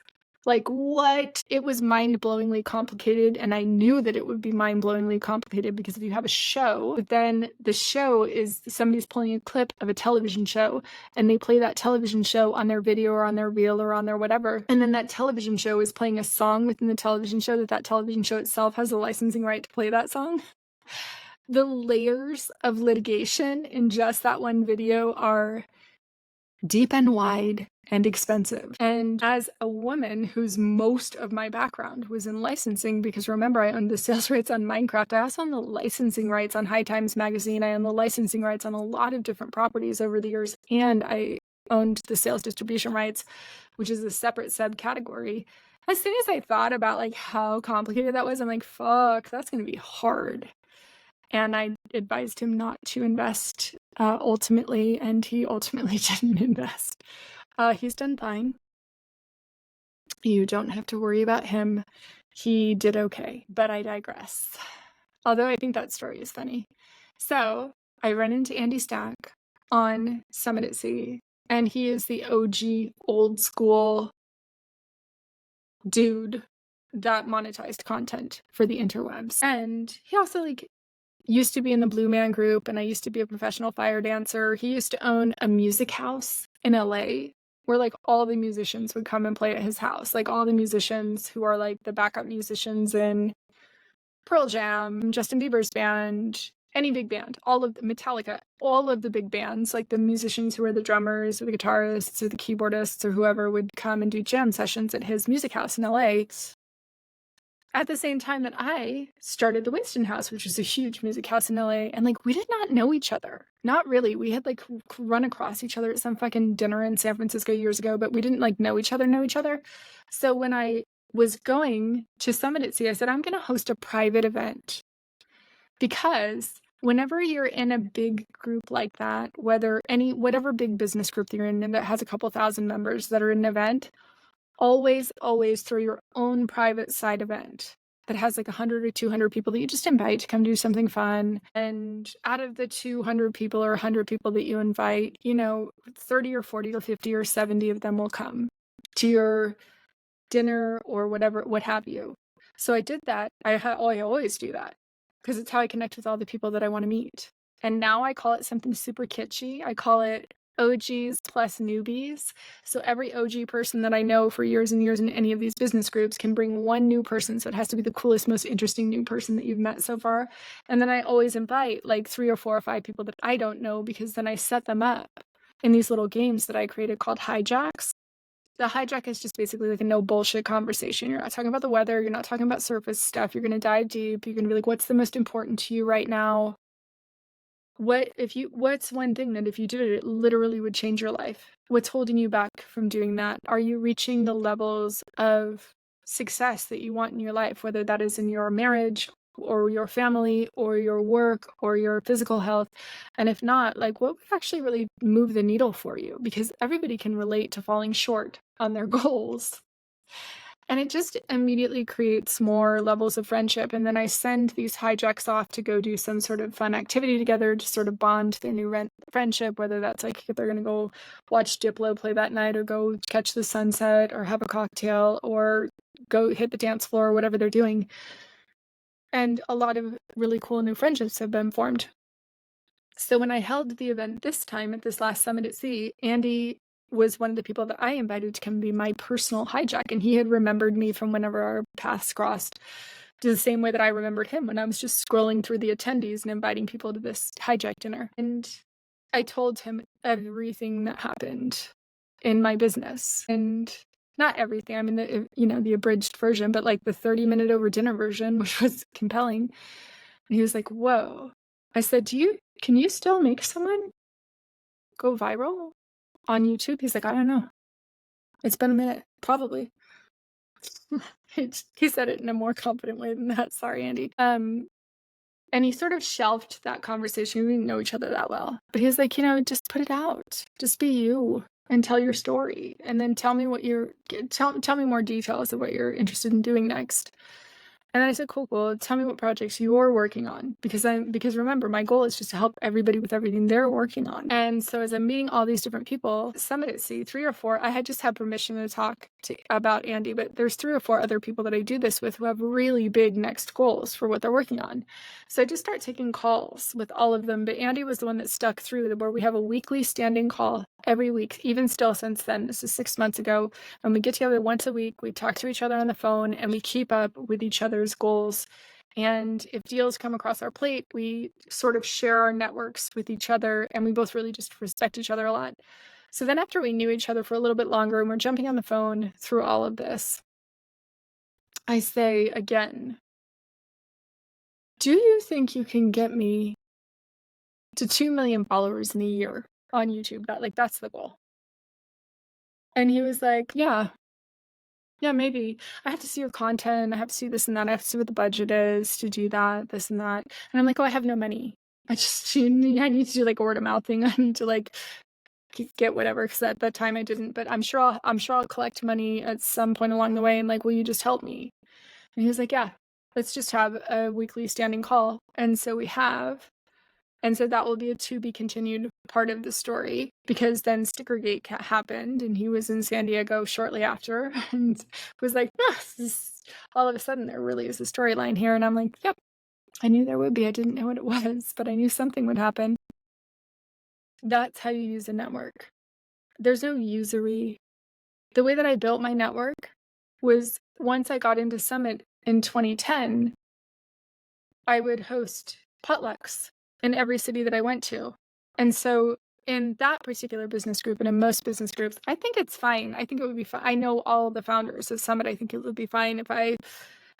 Like, what? It was mind-blowingly complicated, and I knew that it would be mind-blowingly complicated because if you have a show, but then the show is somebody's pulling a clip of a television show, and they play that television show on their video or on their reel or on their whatever, and then that television show is playing a song within the television show that television show itself has a licensing right to play that song. The layers of litigation in just that one video are deep and wide and expensive. And as a woman whose most of my background was in licensing, because remember, I owned the sales rights on Minecraft, I also owned the licensing rights on High Times Magazine, I owned the licensing rights on a lot of different properties over the years, and I owned the sales distribution rights, which is a separate subcategory. As soon as I thought about, like, how complicated that was, I'm like, "Fuck, that's gonna be hard." And I advised him not to invest, ultimately, and he ultimately didn't invest. He's done fine. You don't have to worry about him. He did okay, but I digress. Although I think that story is funny. So I run into Andy Stack on Summit at Sea, and he is the OG old school dude that monetized content for the interwebs. And he also like used to be in the Blue Man Group, and I used to be a professional fire dancer. He used to own a music house in LA where like all the musicians would come and play at his house. Like all the musicians who are like the backup musicians in Pearl Jam, Justin Bieber's band, any big band, all of the Metallica, all of the big bands, like the musicians who are the drummers or the guitarists or the keyboardists or whoever would come and do jam sessions at his music house in LA. At the same time that I started the Winston House, which is a huge music house in LA, and like we did not know each other. Not really. We had like run across each other at some fucking dinner in San Francisco years ago, but we didn't like know each other. So when I was going to Summit at Sea, I said, I'm going to host a private event because whenever you're in a big group like that, whatever big business group that you're in that has a couple thousand members that are in an event, always throw your own private side event that has like 100 or 200 people that you just invite to come do something fun. And out of the 200 people or 100 people that you invite, 30 or 40 or 50 or 70 of them will come to your dinner or whatever, what have you. So I did that. I always do that because it's how I connect with all the people that I want to meet. And now I call it something super kitschy. I call it OGs plus newbies. So every OG person that I know for years and years in any of these business groups can bring one new person. So it has to be the coolest, most interesting new person that you've met so far. And then I always invite like 3 or 4 or 5 people that I don't know, because then I set them up in these little games that I created called hijacks. The hijack is just basically like a no bullshit conversation. You're not talking about the weather. You're not talking about surface stuff. You're going to dive deep. You're going to be like, what's the most important to you right now? What's one thing that if you did it, it literally would change your life? What's holding you back from doing that? Are you reaching the levels of success that you want in your life, whether that is in your marriage or your family or your work or your physical health? And if not, like what would actually really move the needle for you? Because everybody can relate to falling short on their goals. And it just immediately creates more levels of friendship. And then I send these hijacks off to go do some sort of fun activity together to sort of bond their new friendship, whether that's like if they're going to go watch Diplo play that night or go catch the sunset or have a cocktail or go hit the dance floor or whatever they're doing. And a lot of really cool new friendships have been formed. So when I held the event this time at this last Summit at Sea, Andy was one of the people that I invited to come be my personal hijack. And he had remembered me from whenever our paths crossed, the same way that I remembered him when I was just scrolling through the attendees and inviting people to this hijack dinner. And I told him everything that happened in my business. And not everything, I mean, the abridged version, but like the 30-minute over dinner version, which was compelling. And he was like, whoa. I said, can you still make someone go viral on YouTube? He's like, I don't know. It's been a minute. Probably. He said it in a more confident way than that. Sorry, Andy. And he sort of shelved that conversation. We didn't know each other that well. But he was like, just put it out. Just be you and tell your story. And then tell me tell me more details of what you're interested in doing next. And then I said, cool. Tell me what projects you're working on. Because remember, my goal is just to help everybody with everything they're working on. And so as I'm meeting all these different people, Summit at Sea, 3 or 4, I had just had permission to talk about Andy, but there's 3 or 4 other people that I do this with who have really big next goals for what they're working on. So I just start taking calls with all of them. But Andy was the one that stuck through, where we have a weekly standing call every week, even still since then. This is 6 months ago. And we get together once a week. We talk to each other on the phone and we keep up with each other's goals. And if deals come across our plate, we sort of share our networks with each other, and we both really just respect each other a lot. So then after we knew each other for a little bit longer and we're jumping on the phone through all of this, I say again, do you think you can get me to 2 million followers in a year on YouTube? That's the goal. And he was like, yeah. Yeah, maybe. I have to see your content. I have to see this and that. I have to see what the budget is to do that, this and that. And I'm like, oh, I have no money. I need to do like a word of mouth thing. I need to like get whatever, because at that time I didn't. But I'm sure I'll collect money at some point along the way. And like, will you just help me? And he was like, yeah, let's just have a weekly standing call. And so we have. And so that will be a to be continued part of the story, because then Stickergate happened and he was in San Diego shortly after and was like, all of a sudden there really is a storyline here. And I'm like, yep, I knew there would be. I didn't know what it was, but I knew something would happen. That's how you use a network. There's no usury. The way that I built my network was, once I got into Summit in 2010, I would host potlucks in every city that I went to. And so in that particular business group, and in most business groups, I think it's fine. I think it would be fine. I know all the founders of Summit. I think it would be fine if I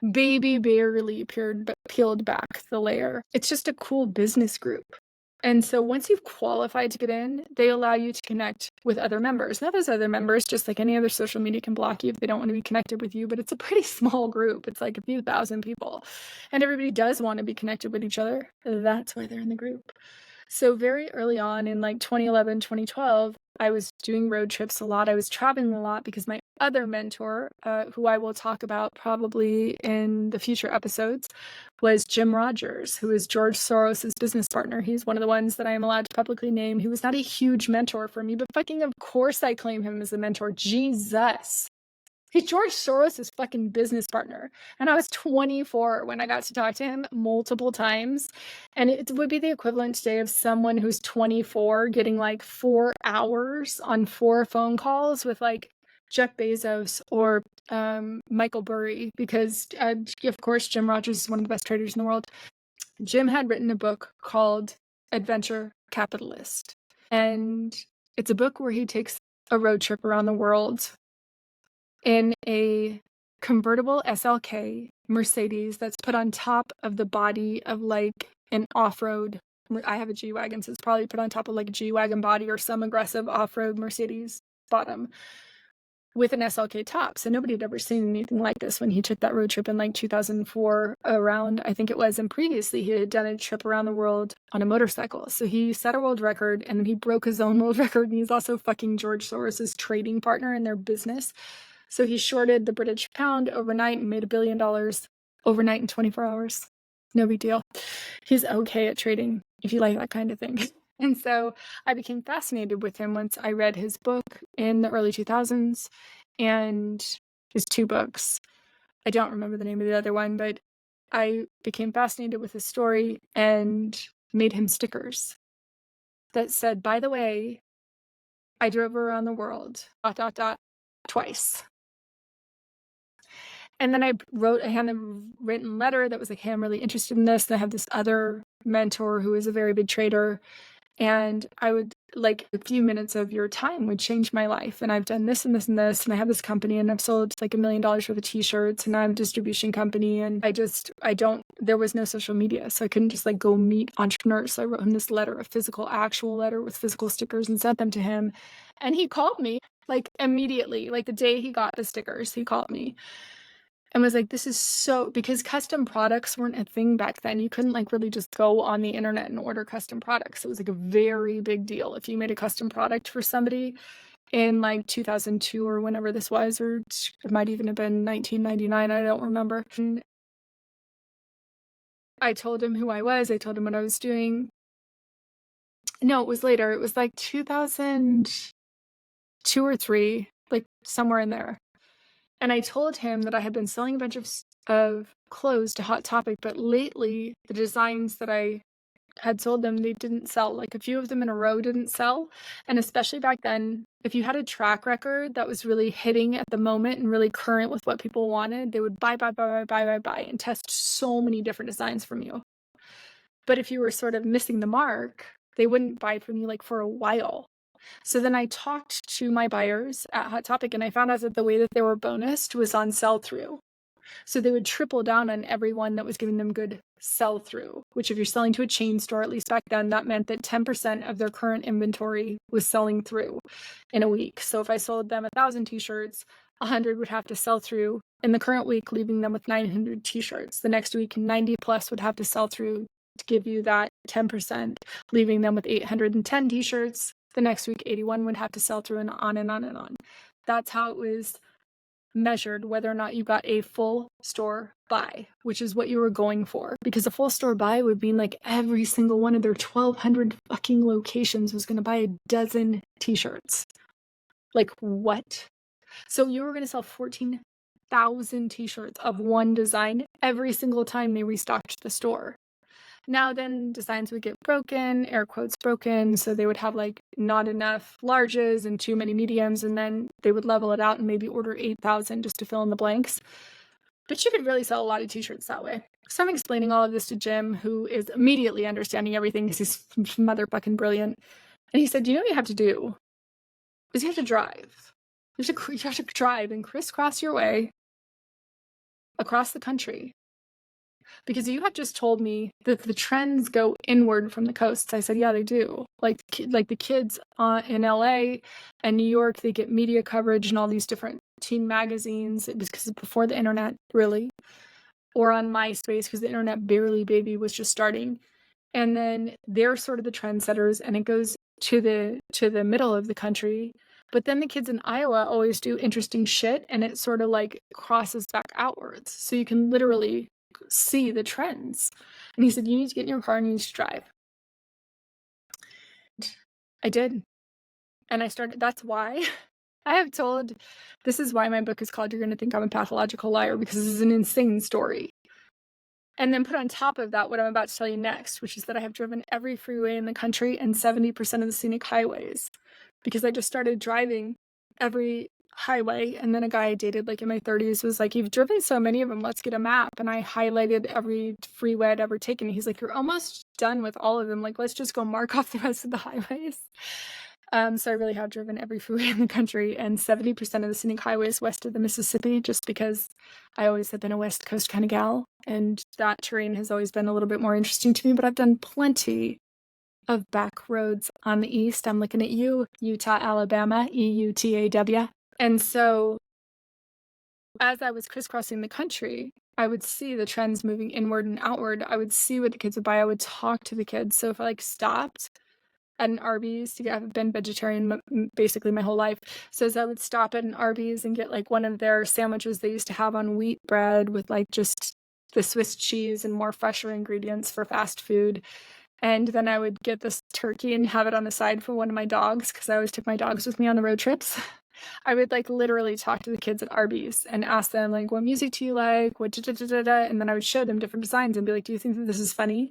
barely peeled back the layer. It's just a cool business group. And so once you've qualified to get in, they allow you to connect with other members. Now, those other members, just like any other social media, can block you if they don't want to be connected with you, but it's a pretty small group. It's like a few thousand people. And everybody does want to be connected with each other. That's why they're in the group. So very early on in like 2011, 2012, I was doing road trips a lot. I was traveling a lot because my other mentor, who I will talk about probably in the future episodes, was Jim Rogers, who is George Soros's business partner. He's one of the ones that I am allowed to publicly name. He was not a huge mentor for me, but fucking of course I claim him as a mentor. Jesus. He's George Soros's fucking business partner. And I was 24 when I got to talk to him multiple times. And it would be the equivalent today of someone who's 24 getting like 4 hours on 4 phone calls with like Jeff Bezos or Michael Burry, because of course Jim Rogers is one of the best traders in the world. Jim had written a book called Adventure Capitalist. And it's a book where he takes a road trip around the world in a convertible SLK Mercedes that's put on top of the body of like an off-road. I have a G-Wagon, so it's probably put on top of like a G-Wagon body or some aggressive off-road Mercedes bottom with an SLK top. So nobody had ever seen anything like this when he took that road trip in like 2004 around, I think it was. And previously he had done a trip around the world on a motorcycle. So he set a world record and then he broke his own world record. And he's also fucking George Soros's trading partner in their business. So he shorted the British pound overnight and made $1 billion overnight in 24 hours. No big deal. He's okay at trading, if you like that kind of thing. And so I became fascinated with him once I read his book in the early 2000s and his 2 books. I don't remember the name of the other one, but I became fascinated with his story and made him stickers that said, by the way, I drove around the world, ... twice. And then I wrote a handwritten letter that was like, hey, I'm really interested in this. And I have this other mentor who is a very big trader. And I would like a few minutes of your time would change my life. And I've done this and this and this. And I have this company and I've sold like $1 million worth of t-shirts and I'm a distribution company. And there was no social media. So I couldn't just like go meet entrepreneurs. So I wrote him this letter, a physical, actual letter with physical stickers and sent them to him. And he called me like immediately, like the day he got the stickers, he called me. And was like, this is so, because custom products weren't a thing back then. You couldn't like really just go on the internet and order custom products. It was like a very big deal if you made a custom product for somebody in like 2002 or whenever this was, or it might even have been 1999. I don't remember. And I told him who I was. I told him what I was doing. No, it was later. It was like 2002 or 3, like somewhere in there. And I told him that I had been selling a bunch of clothes to Hot Topic, but lately the designs that I had sold them, they didn't sell. Like a few of them in a row didn't sell. And especially back then, if you had a track record that was really hitting at the moment and really current with what people wanted, they would buy, and test so many different designs from you. But if you were sort of missing the mark, they wouldn't buy from you like for a while. So then I talked to my buyers at Hot Topic and I found out that the way that they were bonused was on sell-through. So they would triple down on everyone that was giving them good sell-through, which if you're selling to a chain store, at least back then, that meant that 10% of their current inventory was selling through in a week. So if I sold them 1,000 t-shirts, 100 would have to sell through in the current week, leaving them with 900 t-shirts. The next week, 90 plus would have to sell through to give you that 10%, leaving them with 810 t-shirts. The next week, 81 would have to sell through, and on and on and on. That's how it was measured, whether or not you got a full store buy, which is what you were going for. Because a full store buy would mean like every single one of their 1,200 fucking locations was going to buy a dozen t-shirts. Like, what? So you were going to sell 14,000 t-shirts of one design every single time they restocked the store. Now then, designs would get broken, air quotes broken, so they would have like not enough larges and too many mediums, and then they would level it out and maybe order 8,000 just to fill in the blanks. But you could really sell a lot of t-shirts that way. So I'm explaining all of this to Jim, who is immediately understanding everything because he's motherfucking brilliant. And he said, you know what you have to do? Is you have to drive. You have to drive and crisscross your way across the country. Because you have just told me that the trends go inward from the coasts. I said, yeah, they do. Like the kids in LA and New York, they get media coverage and all these different teen magazines. It was because before the internet, really. Or on MySpace, because the internet barely baby was just starting. And then they're sort of the trendsetters, and it goes to the middle of the country. But then the kids in Iowa always do interesting shit, and it sort of like crosses back outwards. So you can literally see the trends. And he said, you need to get in your car and you need to drive. I did. And I started, that's why I have told, this is why my book is called You're Going to Think I'm a Pathological Liar, because this is an insane story. And then put on top of that what I'm about to tell you next, which is that I have driven every freeway in the country and 70% of the scenic highways, because I just started driving every highway. And then a guy I dated like in my 30s was like, you've driven so many of them, let's get a map. And I highlighted every freeway I'd ever taken. He's like, you're almost done with all of them. Like, let's just go mark off the rest of the highways. So I really have driven every freeway in the country and 70% of the scenic highways west of the Mississippi, just because I always have been a West Coast kind of gal, and that terrain has always been a little bit more interesting to me. But I've done plenty of back roads on the east. I'm looking at you, Utah, Alabama, EUTAW. And so as I was crisscrossing the country, I would see the trends moving inward and outward. I would see what the kids would buy. I would talk to the kids. So if I like stopped at an Arby's, I've been vegetarian basically my whole life. So as I would stop at an Arby's and get like one of their sandwiches they used to have on wheat bread with like just the Swiss cheese and more fresher ingredients for fast food. And then I would get this turkey and have it on the side for one of my dogs, because I always took my dogs with me on the road trips. I would like literally talk to the kids at Arby's and ask them like, what music do you like? What da-da-da-da-da? And then I would show them different designs and be like, do you think that this is funny?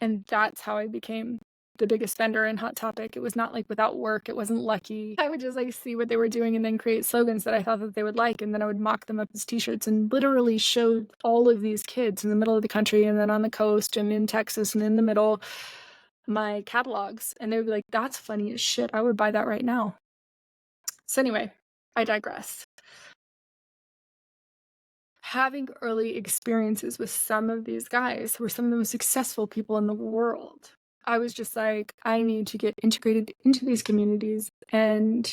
And that's how I became the biggest vendor in Hot Topic. It was not like without work. It wasn't lucky. I would just like see what they were doing and then create slogans that I thought that they would like. And then I would mock them up as t-shirts and literally show all of these kids in the middle of the country and then on the coast and in Texas and in the middle my catalogs. And they would be like, that's funny as shit. I would buy that right now. So anyway, I digress. Having early experiences with some of these guys who were some of the most successful people in the world, I was just like, I need to get integrated into these communities, and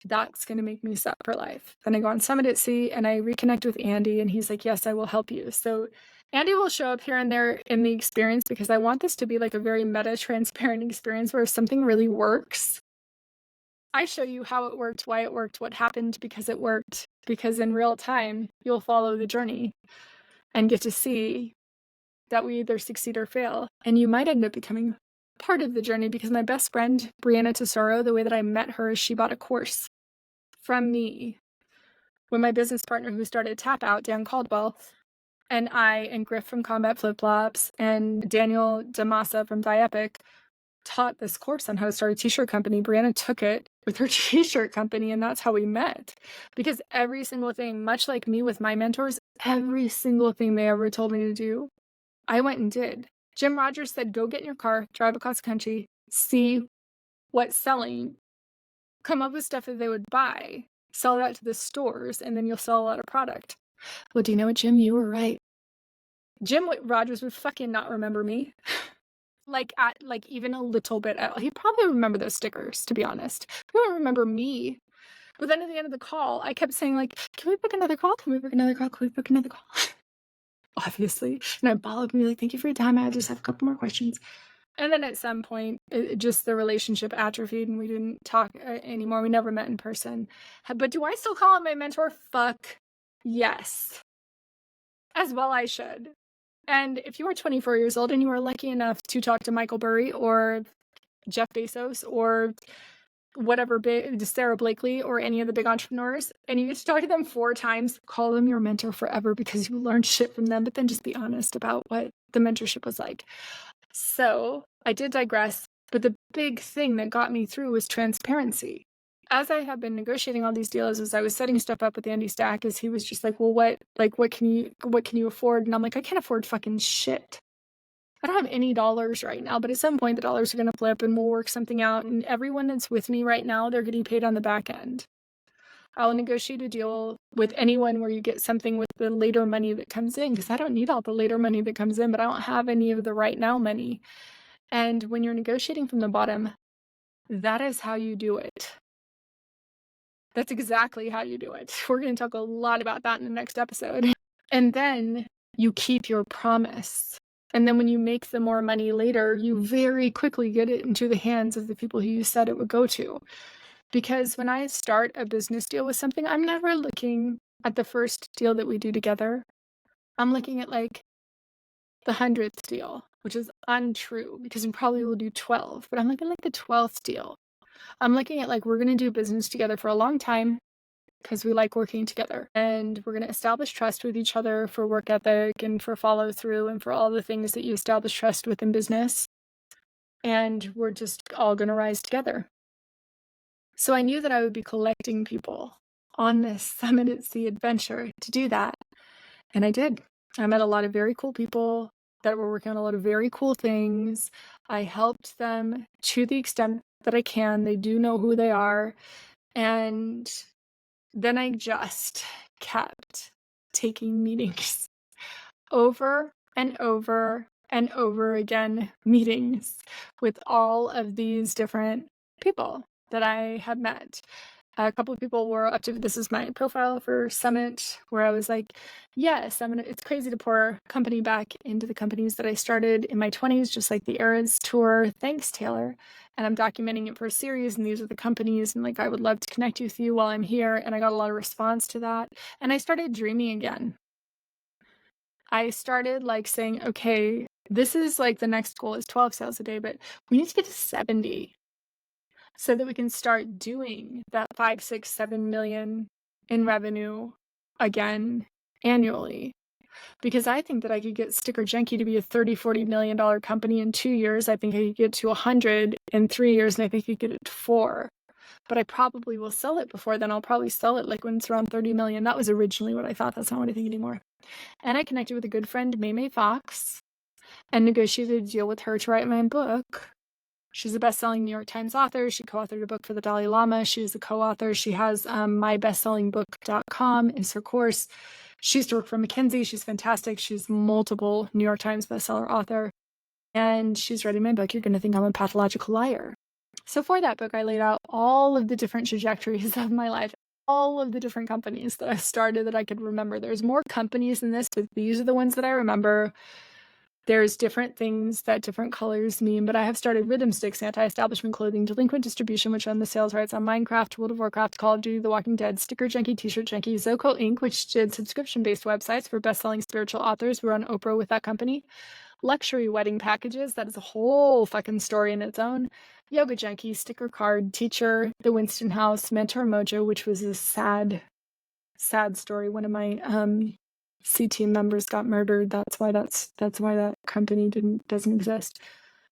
that's going to make me set for life. Then I go on Summit at Sea and I reconnect with Andy, and he's like, yes, I will help you. So Andy will show up here and there in the experience, because I want this to be like a very meta transparent experience where if something really works, I show you how it worked, why it worked, what happened because it worked, because in real time, you'll follow the journey and get to see that we either succeed or fail. And you might end up becoming part of the journey, because my best friend, Brianna Tesoro, the way that I met her is she bought a course from me when my business partner who started Tap Out, Dan Caldwell, and I and Griff from Combat Flip Flops and Daniel Damasa from Diepic taught this course on how to start a t-shirt company. Brianna took it with her t-shirt company, and that's how we met. Because every single thing, much like me with my mentors, every single thing they ever told me to do, I went and did. Jim Rogers said, go get in your car, drive across the country, see what's selling, come up with stuff that they would buy, sell that to the stores, and then you'll sell a lot of product. Well, do you know what, Jim? You were right. Jim Rogers would fucking not remember me. Like even a little bit. He'd probably remember those stickers, to be honest. He wouldn't remember me. But then at the end of the call, I kept saying, like, can we book another call? Can we book another call? Can we book another call? Obviously. And I followed up and be like, thank you for your time. I just have a couple more questions. And then at some point, just the relationship atrophied and we didn't talk anymore. We never met in person. But do I still call him my mentor? Fuck yes. As well I should. And if you are 24 years old and you are lucky enough to talk to Michael Burry or Jeff Bezos or whatever, Sarah Blakely or any of the big entrepreneurs, and you get to talk to them 4 times, call them your mentor forever because you learned shit from them, but then just be honest about what the mentorship was like. So I did digress, but the big thing that got me through was transparency. As I have been negotiating all these deals, as I was setting stuff up with Andy Stack, as he was just like, well, what can you afford? And I'm like, I can't afford fucking shit. I don't have any dollars right now, but at some point the dollars are going to flip and we'll work something out. And everyone that's with me right now, they're getting paid on the back end. I'll negotiate a deal with anyone where you get something with the later money that comes in, because I don't need all the later money that comes in, but I don't have any of the right now money. And when you're negotiating from the bottom, that is how you do it. That's exactly how you do it. We're going to talk a lot about that in the next episode. And then you keep your promise. And then when you make the more money later, you very quickly get it into the hands of the people who you said it would go to. Because when I start a business deal with something, I'm never looking at the first deal that we do together. I'm looking at like the 100th deal, which is untrue because we probably will do 12, but I'm looking at like the 12th deal. I'm looking at like, we're going to do business together for a long time because we like working together, and we're going to establish trust with each other for work ethic and for follow through and for all the things that you establish trust with in business. And we're just all going to rise together. So I knew that I would be collecting people on this Summit at Sea adventure to do that. And I did. I met a lot of very cool people that were working on a lot of very cool things. I helped them to the extent that I can. They do know who they are. And then I just kept taking meetings over and over and over again, meetings with all of these different people that I had met. A couple of people were up to, this is my profile for Summit, where I was like, yes, it's crazy to pour company back into the companies that I started in my 20s, just like the Eras tour. Thanks, Taylor. And I'm documenting it for a series, and these are the companies, and like, I would love to connect with you while I'm here. And I got a lot of response to that. And I started dreaming again. I started like saying, okay, this is like the next goal is 12 sales a day, but we need to get to 70. So that we can start doing that 5, 6, 7 million in revenue again annually. Because I think that I could get Sticker Junkie to be a $30-40 million company in 2 years. I think I could get to 100 in 3 years, and I think I could get it to 4. But I probably will sell it before then. I'll probably sell it like when it's around 30 million. That was originally what I thought. That's not what I think anymore. And I connected with a good friend, May Fox, and negotiated a deal with her to write my book. She's a best-selling New York Times author. She co-authored a book for the Dalai Lama. She's a co-author. She has mybestsellingbook.com is her course. She used to work for McKinsey. She's fantastic. She's multiple New York Times bestseller author. And she's writing my book, You're Going to Think I'm a Pathological Liar. So for that book, I laid out all of the different trajectories of my life, all of the different companies that I started that I could remember. There's more companies than this, but these are the ones that I remember. There's different things that different colors mean, but I have started Rhythm Sticks, Anti-Establishment Clothing, Delinquent Distribution, which owned the sales rights on Minecraft, World of Warcraft, Call of Duty, The Walking Dead, Sticker Junkie, T-Shirt Junkie, Zoco Inc., which did subscription-based websites for best-selling spiritual authors. We were on Oprah with that company. Luxury wedding packages, that is a whole fucking story in its own. Yoga Junkie, Sticker Card, Teacher, The Winston House, Mentor Mojo, which was a sad story. One of my C team members got murdered. That's why that company doesn't exist.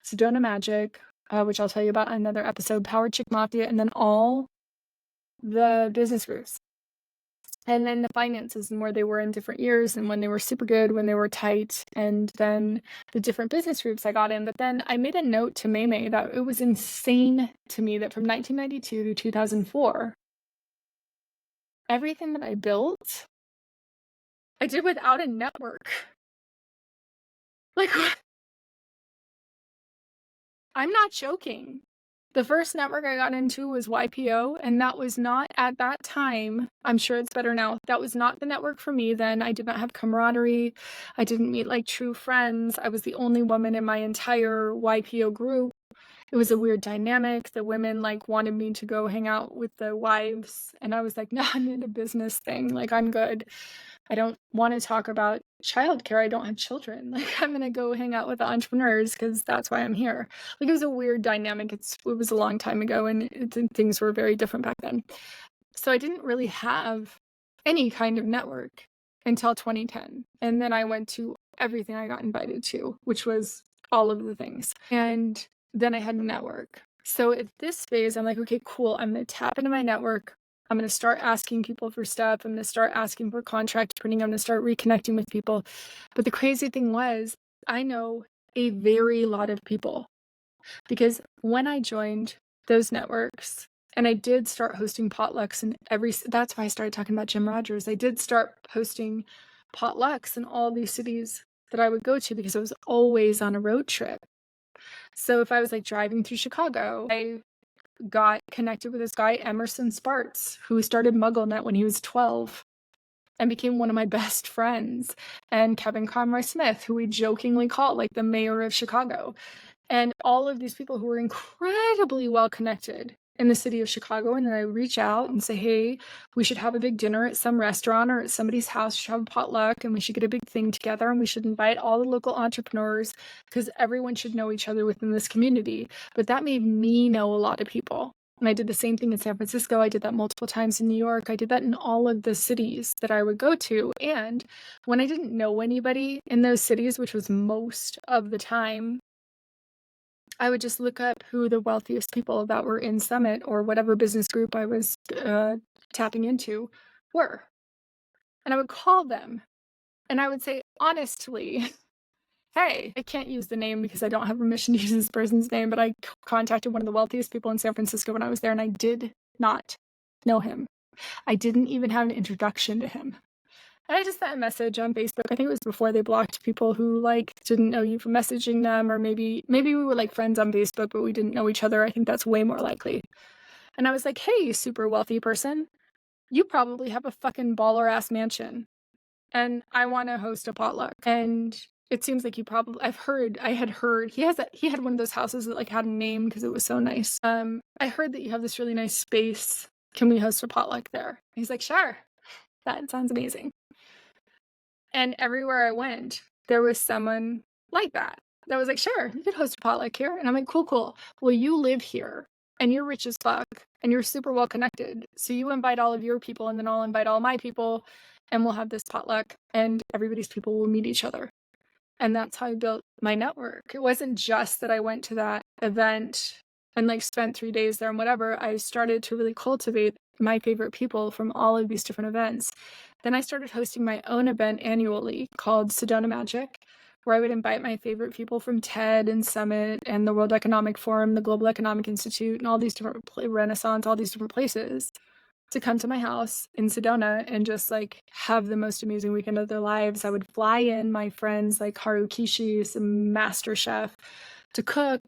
Sedona Magic, which I'll tell you about in another episode. Power Chick Mafia, and then all the business groups, and then the finances and where they were in different years, and when they were super good, when they were tight, and then the different business groups I got in. But then I made a note to May that it was insane to me that from 1992 to 2004, everything that I built, I did without a network. Like, I'm not joking. The first network I got into was YPO, and that was not at that time. I'm sure it's better now. That was not the network for me then. I did not have camaraderie. I didn't meet like true friends. I was the only woman in my entire YPO group. It was a weird dynamic. The women like wanted me to go hang out with the wives, and I was like, no, I'm in a business thing. Like, I'm good. I don't want to talk about childcare. I don't have children. Like, I'm going to go hang out with the entrepreneurs because that's why I'm here. Like, it was a weird dynamic. It was a long time ago, and things were very different back then. So I didn't really have any kind of network until 2010. And then I went to everything I got invited to, which was all of the things. And then I had a network. So at this phase, I'm like, okay, cool. I'm going to tap into my network. I'm going to start asking people for stuff. I'm going to start asking for contract printing. I'm going to start reconnecting with people. But the crazy thing was, I know a very lot of people because when I joined those networks, and I did start hosting potlucks in that's why I started talking about Jim Rogers. I did start hosting potlucks in all these cities that I would go to because I was always on a road trip. So if I was like driving through Chicago, I got connected with this guy, Emerson Sparks, who started MuggleNet when he was 12 and became one of my best friends. And Kevin Conroy Smith, who we jokingly call like the mayor of Chicago. And all of these people who were incredibly well connected in the city of Chicago. And then I reach out and say, hey, we should have a big dinner at some restaurant or at somebody's house. We should have a potluck and we should get a big thing together. And we should invite all the local entrepreneurs because everyone should know each other within this community. But that made me know a lot of people. And I did the same thing in San Francisco. I did that multiple times in New York. I did that in all of the cities that I would go to. And when I didn't know anybody in those cities, which was most of the time, I would just look up who the wealthiest people that were in Summit or whatever business group I was tapping into were. And I would call them and I would say, honestly, hey, I can't use the name because I don't have permission to use this person's name, but I contacted one of the wealthiest people in San Francisco when I was there, and I did not know him. I didn't even have an introduction to him. And I just sent a message on Facebook. I think it was before they blocked people who like didn't know you for messaging them, or maybe we were like friends on Facebook, but we didn't know each other. I think that's way more likely. And I was like, hey, you super wealthy person, you probably have a fucking baller ass mansion, and I want to host a potluck. And it seems like I had heard he had one of those houses that like had a name because it was so nice. I heard that you have this really nice space. Can we host a potluck there? And he's like, sure. That sounds amazing. And everywhere I went, there was someone like that was like, sure, you could host a potluck here. And I'm like, cool. Well, you live here and you're rich as fuck and you're super well connected. So you invite all of your people and then I'll invite all my people and we'll have this potluck and everybody's people will meet each other. And that's how I built my network. It wasn't just that I went to that event and like spent 3 days there and whatever. I started to really cultivate my favorite people from all of these different events. Then I started hosting my own event annually called Sedona Magic, where I would invite my favorite people from TED and Summit and the World Economic Forum, the Global Economic Institute, and all these different Renaissance, all these different places to come to my house in Sedona and just like have the most amazing weekend of their lives. I would fly in my friends like Haru Kishi, some master chef, to cook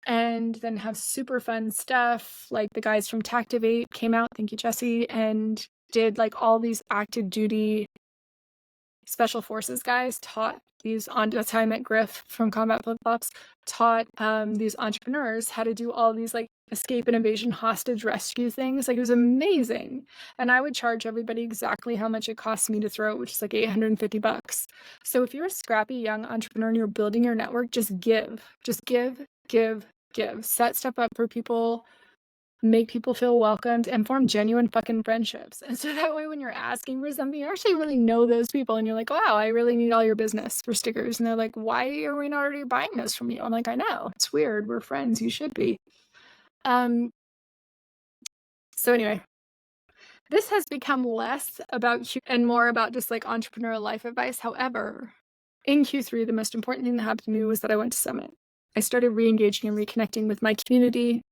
and then have super fun stuff. Like the guys from Tactivate came out, thank you, Jesse, and did like all these active duty special forces guys taught these that's how I met Griff from Combat Flip Flops, taught these entrepreneurs how to do all these like escape and invasion hostage rescue things. Like it was amazing. And I would charge everybody exactly how much it costs me to throw it, which is like $850. So if you're a scrappy young entrepreneur and you're building your network, just give. Set stuff up for people, make people feel welcomed, and form genuine fucking friendships. And so that way when you're asking for something, you actually really know those people and you're like, wow, I really need all your business for stickers. And they're like, why are we not already buying this from you? I'm like, I know, it's weird, we're friends, you should be. So anyway, this has become less about Q and more about just like entrepreneurial life advice. However, in Q3, the most important thing that happened to me was that I went to Summit. I started re-engaging and reconnecting with my community.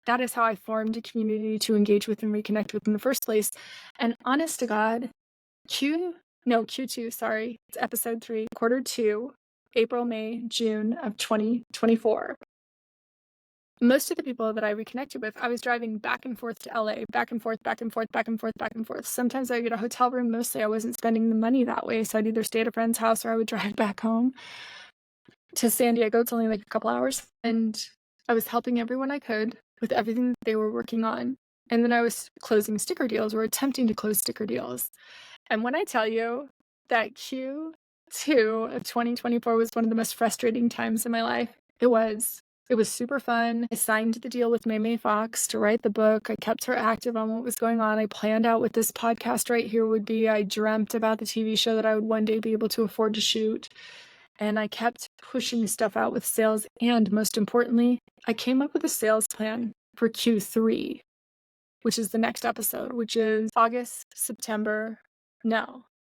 That is how I formed a community to engage with and reconnect with in the first place. And honest to God, Q2, sorry, it's episode 3, quarter 2, April, May, June of 2024. most of the people that I reconnected with, I was driving back and forth to LA, back and forth, back and forth, back and forth, back and forth. Sometimes I get a hotel room. Mostly I wasn't spending the money that way. So I'd either stay at a friend's house or I would drive back home to San Diego. It's only like a couple hours. And I was helping everyone I could with everything that they were working on. And then I was closing sticker deals or attempting to close sticker deals. And when I tell you that Q2 of 2024 was one of the most frustrating times in my life, it was. It was super fun. I signed the deal with May Fox to write the book. I kept her active on what was going on. I planned out what this podcast right here would be. I dreamt about the TV show that I would one day be able to afford to shoot. And I kept pushing stuff out with sales. And most importantly, I came up with a sales plan for Q3, which is the next episode, which is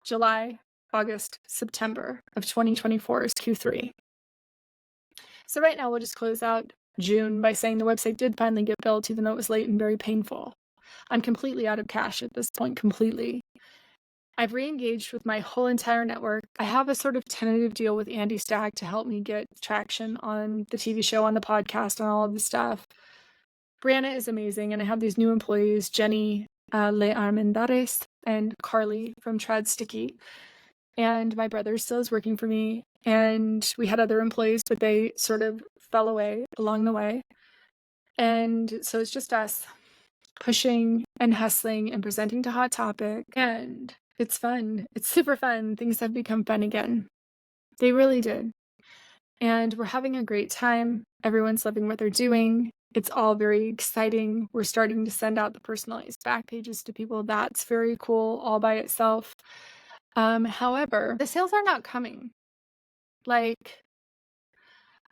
July, August, September of 2024 is Q3. So right now we'll just close out June by saying the website did finally get built, even though it was late and very painful. I'm completely out of cash at this point, completely. I've re-engaged with my whole entire network. I have a sort of tentative deal with Andy Stagg to help me get traction on the TV show, on the podcast, on all of the stuff. Brianna is amazing, and I have these new employees, Jenny Le Armendares and Carly from Trad Sticky. And my brother still is working for me. And we had other employees, but they sort of fell away along the way. And so it's just us pushing and hustling and presenting to Hot Topic. And it's fun. It's super fun. Things have become fun again. They really did. And we're having a great time. Everyone's loving what they're doing. It's all very exciting. We're starting to send out the personalized back pages to people. That's very cool all by itself. However, the sales are not coming. Like,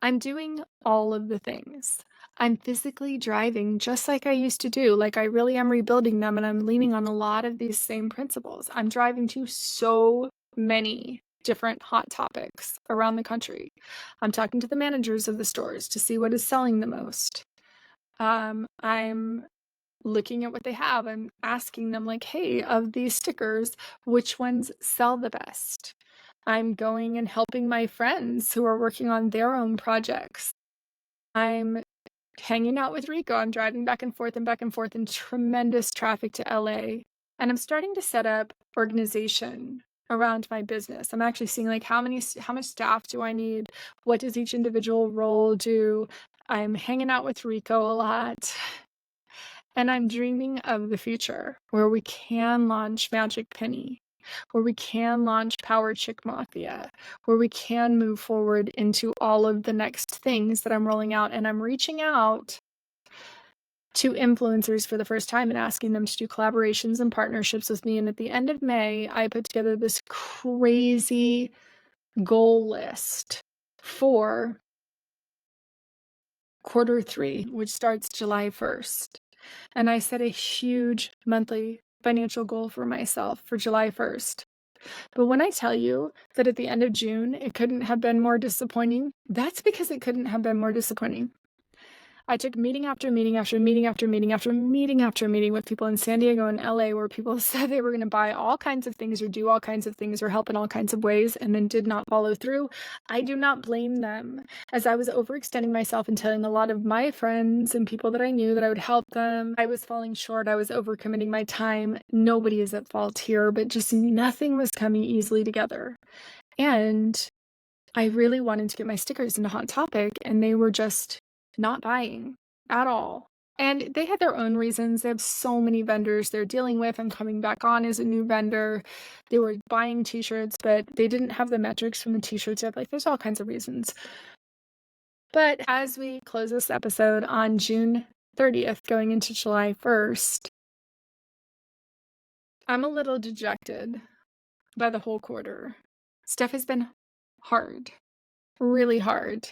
I'm doing all of the things. I'm physically driving just like I used to do. Like, I really am rebuilding them, and I'm leaning on a lot of these same principles. I'm driving to so many different Hot Topics around the country. I'm talking to the managers of the stores to see what is selling the most. I'm looking at what they have. I'm asking them, like, hey, of these stickers, which ones sell the best? I'm going and helping my friends who are working on their own projects. I'm hanging out with Rico. I'm driving back and forth in tremendous traffic to LA. And I'm starting to set up organization around my business. I'm actually seeing, like, how much staff do I need? What does each individual role do? I'm hanging out with Rico a lot. And I'm dreaming of the future where we can launch Magic Penny, where we can launch Power Chick Mafia, where we can move forward into all of the next things that I'm rolling out. And I'm reaching out to influencers for the first time and asking them to do collaborations and partnerships with me. And at the end of May, I put together this crazy goal list for Q3, which starts July 1st. And I set a huge monthly financial goal for myself for July 1st. But when I tell you that at the end of June, it couldn't have been more disappointing, that's because it couldn't have been more disappointing. I took meeting after meeting after meeting after meeting after meeting after meeting with people in San Diego and LA where people said they were going to buy all kinds of things or do all kinds of things or help in all kinds of ways and then did not follow through. I do not blame them, as I was overextending myself and telling a lot of my friends and people that I knew that I would help them. I was falling short. I was overcommitting my time. Nobody is at fault here, but just nothing was coming easily together. And I really wanted to get my stickers into Hot Topic, and they were just not buying at all. And they had their own reasons. They have so many vendors they're dealing with. I'm coming back on as a new vendor. They were buying t-shirts, but they didn't have the metrics from the t-shirts yet. Like, there's all kinds of reasons. But as we close this episode on June 30th, going into July 1st, I'm a little dejected by the whole quarter. Stuff has been hard, really hard.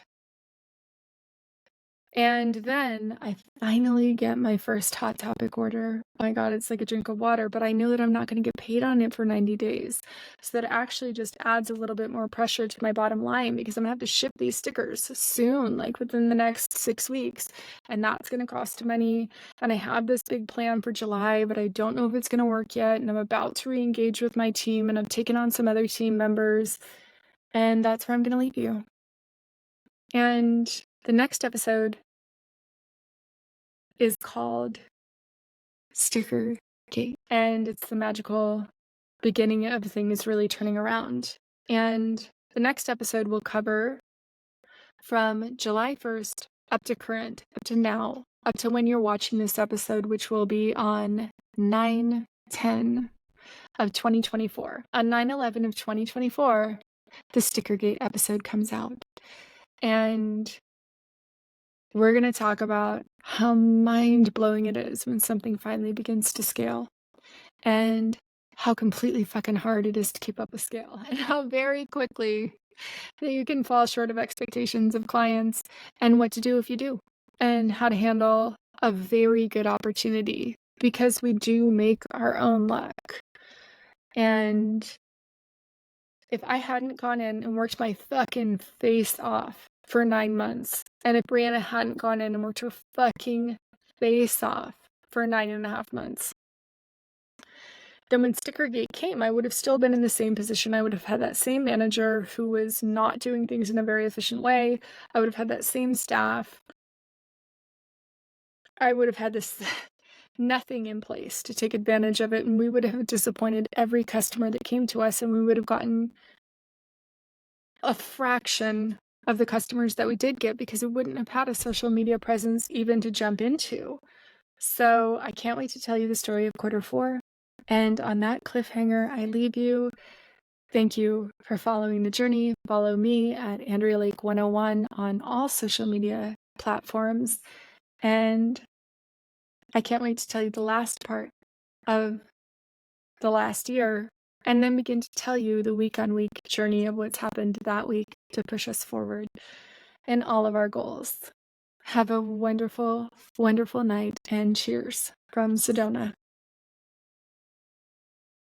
And then I finally get my first Hot Topic order. Oh my God, it's like a drink of water, but I know that I'm not going to get paid on it for 90 days. So that actually just adds a little bit more pressure to my bottom line because I'm going to have to ship these stickers soon, like within the next 6 weeks. And that's going to cost money. And I have this big plan for July, but I don't know if it's going to work yet. And I'm about to re-engage with my team, and I've taken on some other team members. And that's where I'm going to leave you. And the next episode is called Sticker Gate, and it's the magical beginning of things really turning around. And the next episode will cover from July 1st up to current, up to now, up to when you're watching this episode, which will be on 9/10 of 2024. On 9/11 of 2024, the Stickergate episode comes out. And we're going to talk about how mind-blowing it is when something finally begins to scale, and how completely fucking hard it is to keep up with scale, and how very quickly that you can fall short of expectations of clients, and what to do if you do, and how to handle a very good opportunity, because we do make our own luck. And if I hadn't gone in and worked my fucking face off for 9 months, and if Brianna hadn't gone in and worked her fucking face off for 9.5 months, then when Stickergate came, I would have still been in the same position. I would have had that same manager who was not doing things in a very efficient way. I would have had that same staff. I would have had this nothing in place to take advantage of it, and we would have disappointed every customer that came to us, and we would have gotten a fraction of the customers that we did get because we wouldn't have had a social media presence even to jump into. So I can't wait to tell you the story of Q4. And on that cliffhanger, I leave you. Thank you for following the journey. Follow me at Andrea Lake 101 on all social media platforms. And I can't wait to tell you the last part of the last year, and then begin to tell you the week-on-week journey of what's happened that week to push us forward in all of our goals. Have a wonderful, wonderful night, and cheers from Sedona.